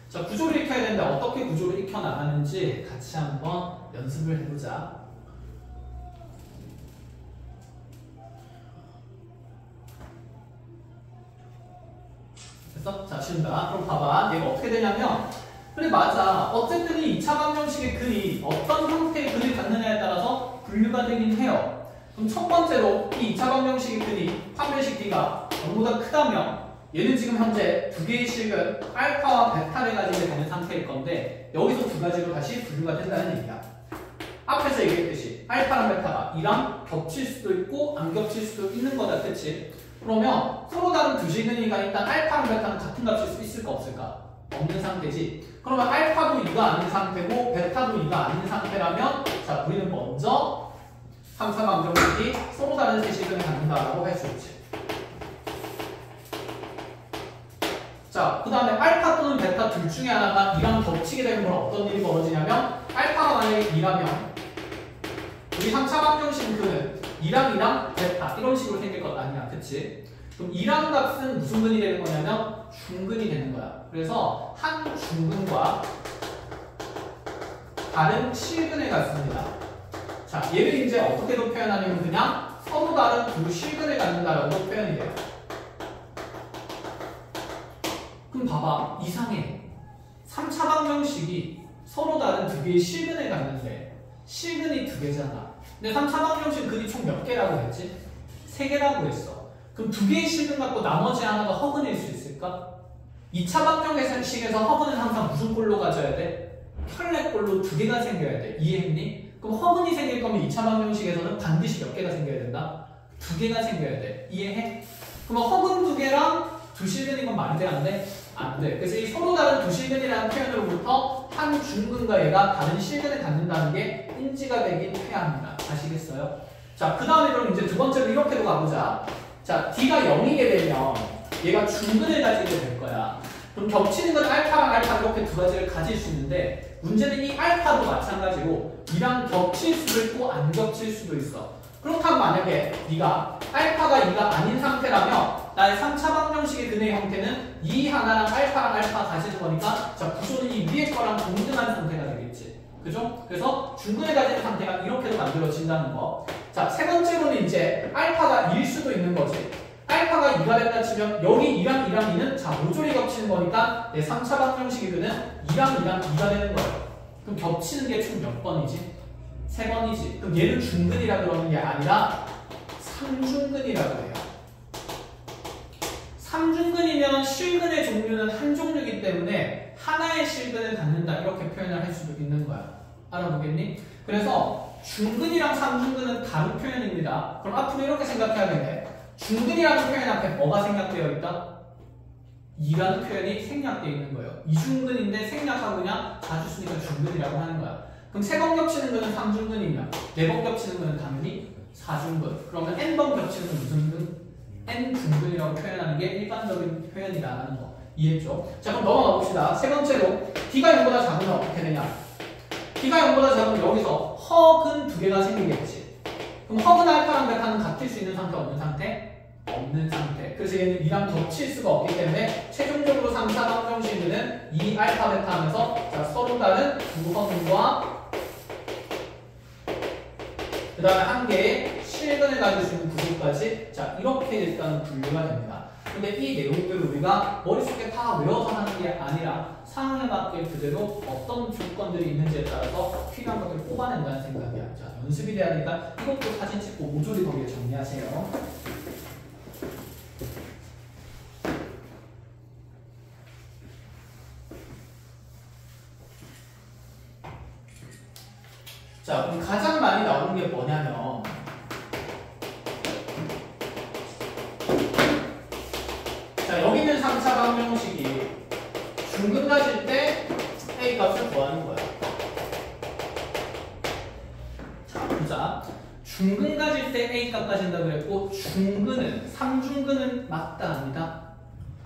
자 자, 구조를 익혀야 되는데 어떻게 구조를 익혀 나가는지 같이 한번 연습을 해보자. 됐어? 자, 지운다. 그럼 봐봐. 얘가 어떻게 되냐면, 그래, 맞아. 어쨌든 이 2차 방정식의 근이 어떤 형태의 근을 갖느냐에 따라서 분류가 되긴 해요. 그럼 첫 번째로 이 2차 방정식의 근이 판별식 D가 0보다 크다면 얘는 지금 현재 두 개의 식은 알파와 베타를 가지게 되는 상태일 건데 여기서 두 가지로 다시 분류가 된다는 얘기야. 앞에서 얘기했듯이 알파랑 베타가 이랑 겹칠 수도 있고 안 겹칠 수도 있는 거다. 그치? 그러면 서로 다른 두 식은이가 일단 알파랑 베타는 같은 값일 수 있을까 없을까? 없는 상태지. 그러면 알파도 2가 아닌 상태고 베타도 2가 아닌 상태라면 자, 우리는 먼저 3차 방정식이 서로 다른 세 식은을 갖는다라고 할 수 있지. 자, 그 다음에 알파 또는 베타 둘 중에 하나가 2랑 겹치게 되는 건 어떤 일이 벌어지냐면 알파가 만약에 2라면 우리 3차 방정식 그는 2랑 베타 이런 식으로 생길 것 아니야. 그치? 그럼 2랑 값은 무슨 근이 되는 거냐면 중근이 되는 거야. 그래서 한 중근과 다른 실근을 갖습니다. 자, 얘를 이제 어떻게도 표현하냐면 그냥 서로 다른 두 실근을 갖는다라고 표현이 돼요. 그럼 봐봐. 이상해. 3차 방정식이 서로 다른 두 개의 실근을 갖는데 실근이 두 개잖아. 근데 3차 방정식 근이 총 몇 개라고 했지? 3개라고 했어. 그럼 두 개의 실근 갖고 나머지 하나가 허근일 수 있을까? 2차 방정식에서 허근은 항상 무슨 꼴로 가져야 돼? 혈내꼴로 두 개가 생겨야 돼. 이해했니? 그럼 허근이 생길 거면 2차 방정식에서는 반드시 몇 개가 생겨야 된다? 두 개가 생겨야 돼. 이해해? 그럼 허근 두 개랑 두 실근인 건 말이 돼? 안 돼? 안 돼. 그래서 이 서로 다른 두 실근이라는 표현으로부터 한 중근과 얘가 다른 실근을 갖는다는 게 인지가 되긴 해야 합니다. 아시겠어요? 자, 그 다음에 그럼 이제 두 번째로 이렇게도 가보자. 자, D가 0이게 되면 얘가 중근을 가지게 될 거야. 그럼 겹치는 건 알파랑 알파 이렇게 두 가지를 가질 수 있는데 문제는 이 알파도 마찬가지로 이랑 겹칠 수도 있고 안 겹칠 수도 있어. 그렇다면 만약에 네가 알파가 2가 아닌 상태라면 나의 3차 방정식의 근의 형태는 2 하나랑 알파 가지는 거니까 자, 구조는 이 위에 거랑 동등한 상태가 되겠지. 그죠? 그래서 중근을 가진 상태가 이렇게도 만들어진다는 거. 자, 세 번째로는 이제 알파가 2일 수도 있는 거지. 알파가 2가 된다 치면 여기 2랑 2는 자, 모조리 겹치는 거니까 내 3차 방정식의 근은 2랑 2가 되는 거예요. 그럼 겹치는 게 총 몇 번이지? 3번이지. 그럼 얘는 중근이라 그러는 게 아니라 3중근이라고 해요. 3중근이면 실근의 종류는 한 종류이기 때문에 하나의 실근을 갖는다 이렇게 표현을 할 수도 있는 거야. 알아보겠니? 그래서 중근이랑 3중근은 다른 표현입니다. 그럼 앞으로 이렇게 생각해야겠네. 중근이라는 표현 앞에 뭐가 생략되어 있다? 2라는 표현이 생략되어 있는 거예요. 이중근인데 생략하고 그냥 자주 쓰니까 중근이라고 하는 거야. 그럼 3번 겹치는 거는 3중근이면 4번 겹치는 거는 당연히 4중근. 그러면 n번 겹치는 건 무슨 근? n중근이라고 표현하는 게 일반적인 표현이라는 거. 이해했죠? 자, 그럼 넘어가 봅시다. 세 번째로 D가 0보다 작으면 어떻게 되냐? D가 0보다 작으면 여기서 허근 두 개가 생기겠지. 그럼 허근 알파랑 베타는 같을 수 있는 상태, 없는 상태? 없는 상태. 그래서 얘는 2랑 겹칠 수가 없기 때문에 최종적으로 3차 방정식은 2 알파 베타 하면서 자, 서로 다른 두 허근과 그 다음에 한 개의 실근을 가질 수 있는 구조까지 자, 이렇게 일단 분류가 됩니다. 근데 이 내용들을 우리가 머릿속에 다 외워서 하는 게 아니라 상황에 맞게 그대로 어떤 조건들이 있는지에 따라서 필요한 것들을 뽑아낸다는 생각이야. 자, 연습이 돼야 되니까 이것도 사진 찍고 모조리 거기에 정리하세요. 자, 그럼 가장 많이 나오는 게 뭐냐면 자, 여기 있는 3차 방정식이 중근 가질 때 A 값을 구하는 거야. 자, 보자. 중근 가질 때 A 값 가진다고 그랬고 중근은 3중근은 맞다 아니다?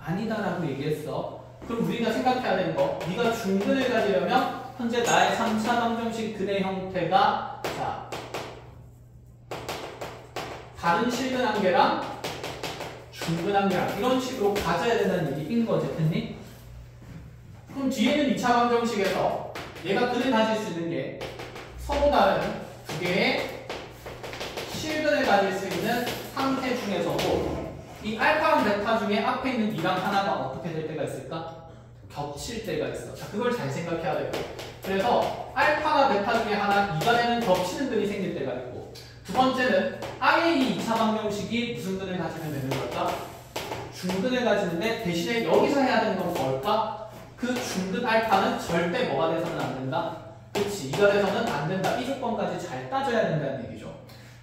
아니다라고 얘기했어. 그럼 우리가 생각해야 되는 거 네가 중근을 가지려면 현재 나의 3차 방정식 근의 형태가 자, 다른 실근 한 개랑 중근 한 개랑 이런 식으로 가져야 된다는 얘기인 거지, 됐니? 그럼 뒤에는 2차 방정식에서 얘가 그를 가질 수 있는 게 서로 다른 두 개의 실근을 가질 수 있는 상태 중에서도 이 알파랑 베타 중에 앞에 있는 2랑 하나가 어떻게 될 때가 있을까? 겹칠 때가 있어. 자, 그걸 잘 생각해야 돼요. 그래서 알파나 베타 중에 하나 2가 되는 겹치는 근이 생길 때가 있고, 두 번째는 아예 이 2차 방정식이 무슨 근을 가지면 되는 걸까? 중근을 가지는데 대신에 여기서 해야 되는 건 뭘까? 그 중근 알파는 절대 뭐가 돼서는 안 된다? 그치, 2가 돼서는 안 된다. 이 조건까지 잘 따져야 된다는 얘기죠.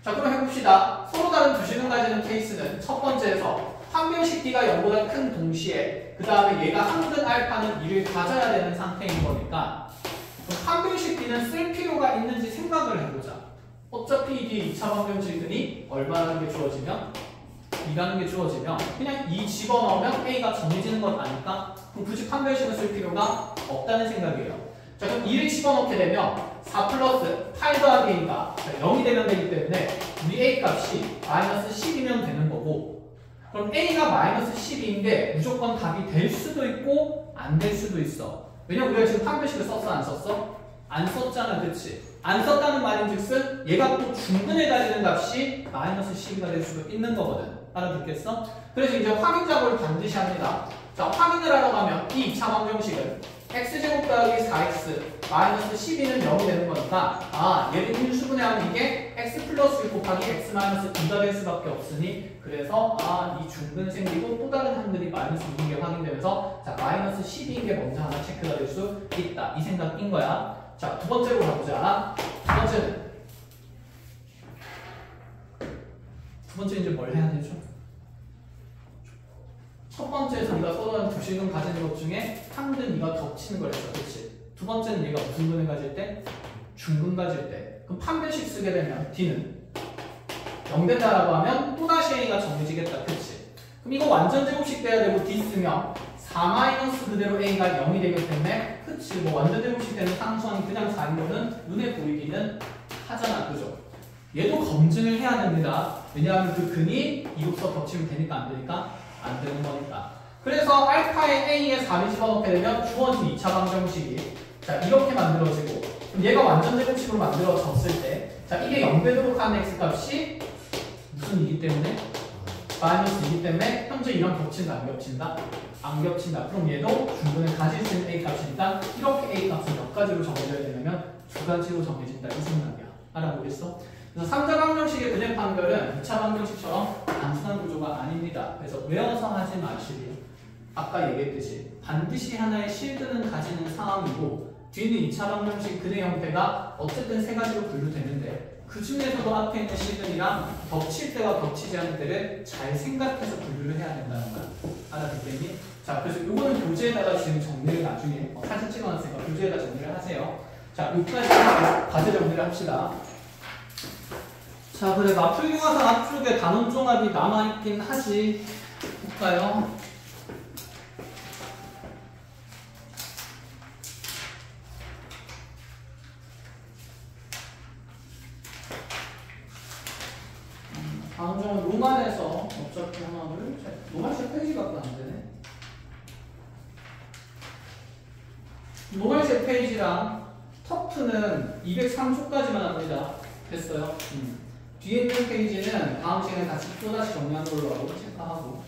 자, 그럼 해봅시다. 서로 다른 두 식을 가지는 케이스는 첫 번째에서 한 변식 D가 0보다 큰 동시에 그 다음에 얘가 한근 알파는 2를 가져야 되는 상태인 거니까 그럼 한 변식 D는 쓸 필요가 있는지 생각을 해보자. 어차피 이게 2차 방정식이니 얼마라는 게 주어지면 2라는 게 주어지면 그냥 2 집어넣으면 A가 정해지는 것 아닐까? 그럼 굳이 한 변식을 쓸 필요가 없다는 생각이에요. 자, 그럼 2를 집어넣게 되면 4 플러스 8 더하기 A가 0이 되면 되기 때문에 우리 A 값이 마이너스 10이면 되는 거고, 그럼 A가 마이너스 10인데 무조건 답이 될 수도 있고 안 될 수도 있어. 왜냐면 우리가 지금 판별식을 썼어 안 썼어? 안 썼잖아, 그치? 안 썼다는 말인즉슨 얘가 또 중근을 가지는 값이 마이너스 12가 될 수도 있는 거거든. 알아듣겠어? 그래서 이제 확인 작업을 반드시 합니다. 자, 확인을 하러 가면 이 2차 방정식은 x제곱 더하기 4x 마이너스 12는 0이 되는 거니까 아, 얘를 인수분해하면 이게 x 플러스 1 곱하기 x 마이너스 2가 될 수밖에 없으니 그래서 아, 이 중근 생기고 또 다른 한근이 마이너스 2인 게 확인되면서 자, 마이너스 12인 게 먼저 하나 체크가 될 수 있다. 이 생각인 거야. 자, 두 번째로 가보자. 두 번째는 이제 뭘 해야 되죠? 첫 번째에서 우리가 서로 두 식은 가지는 것 중에 한근 2가 겹치는 걸 했어. 그치? 두 번째는 얘가 무슨 근을 가질 때? 중근 가질 때. 그럼 판별식 쓰게 되면 D는 0 된다라고 하면 또다시 A가 정해지겠다. 그치? 그럼 이거 완전 제곱식 돼야 되고 D 쓰면 4 마이너스 그대로 A가 0이 되기 때문에 그치? 뭐 완전 제곱식 되는 상수항이 그냥 4인 거는 눈에 보이기는 하잖아. 그죠? 얘도 검증을 해야 됩니다. 왜냐하면 그 근이 이로써 겹치면 되니까 안 되니까? 안 되는 거니까. 그래서 알파에 A에 4를 집어넣게 되면 주어진 2차 방정식이 자, 이렇게 만들어지고 그럼 얘가 완전 제곱식으로 만들어졌을 때 자, 이게 0 되도록 하는 x값이 무슨 이기 때문에? 마이너스 2기 때문에 현재 이랑 겹친다 안 겹친다? 안 겹친다. 그럼 얘도 중근을 가질 수 있는 A값이니까 이렇게 A값을 몇 가지로 정해져야 되냐면 두 가지로 정해진다. 이 생각이야. 알아보겠어? 그래서 3차 방정식의 근의 판별은 2차 방정식처럼 단순한 구조가 아닙니다. 그래서 외워서 하지 마시고 아까 얘기했듯이 반드시 하나의 실근은 가지는 상황이고 뒤는 2차 방정식 근의 형태가 어쨌든 세 가지로 분류되는데 그 중에서도 앞에 있는 실근이랑 겹칠 때와 겹치지 않을 때를 잘 생각해서 분류를 해야 된다는 거야. 알아듣겠니? 자, 그래서 이거는 교재에다가 지금 정리를 나중에 사진 찍어놨으니까 교재에다 정리를 하세요. 자, 여기까지 과제 정리를 합시다. 자, 그래 마풀교과서 앞쪽에 단원 종합이 남아있긴 하지. 볼까요? 단원 종합 로만에서 어차피 하나 둘셋 로만 10페이지밖에 안 되네. 로만 10페이지랑 터프는 203초까지만 합니다. 됐어요? 뒤에 있는 페이지는 다음 시간에 같이 또다시 정리하는 걸로 하고 체크하고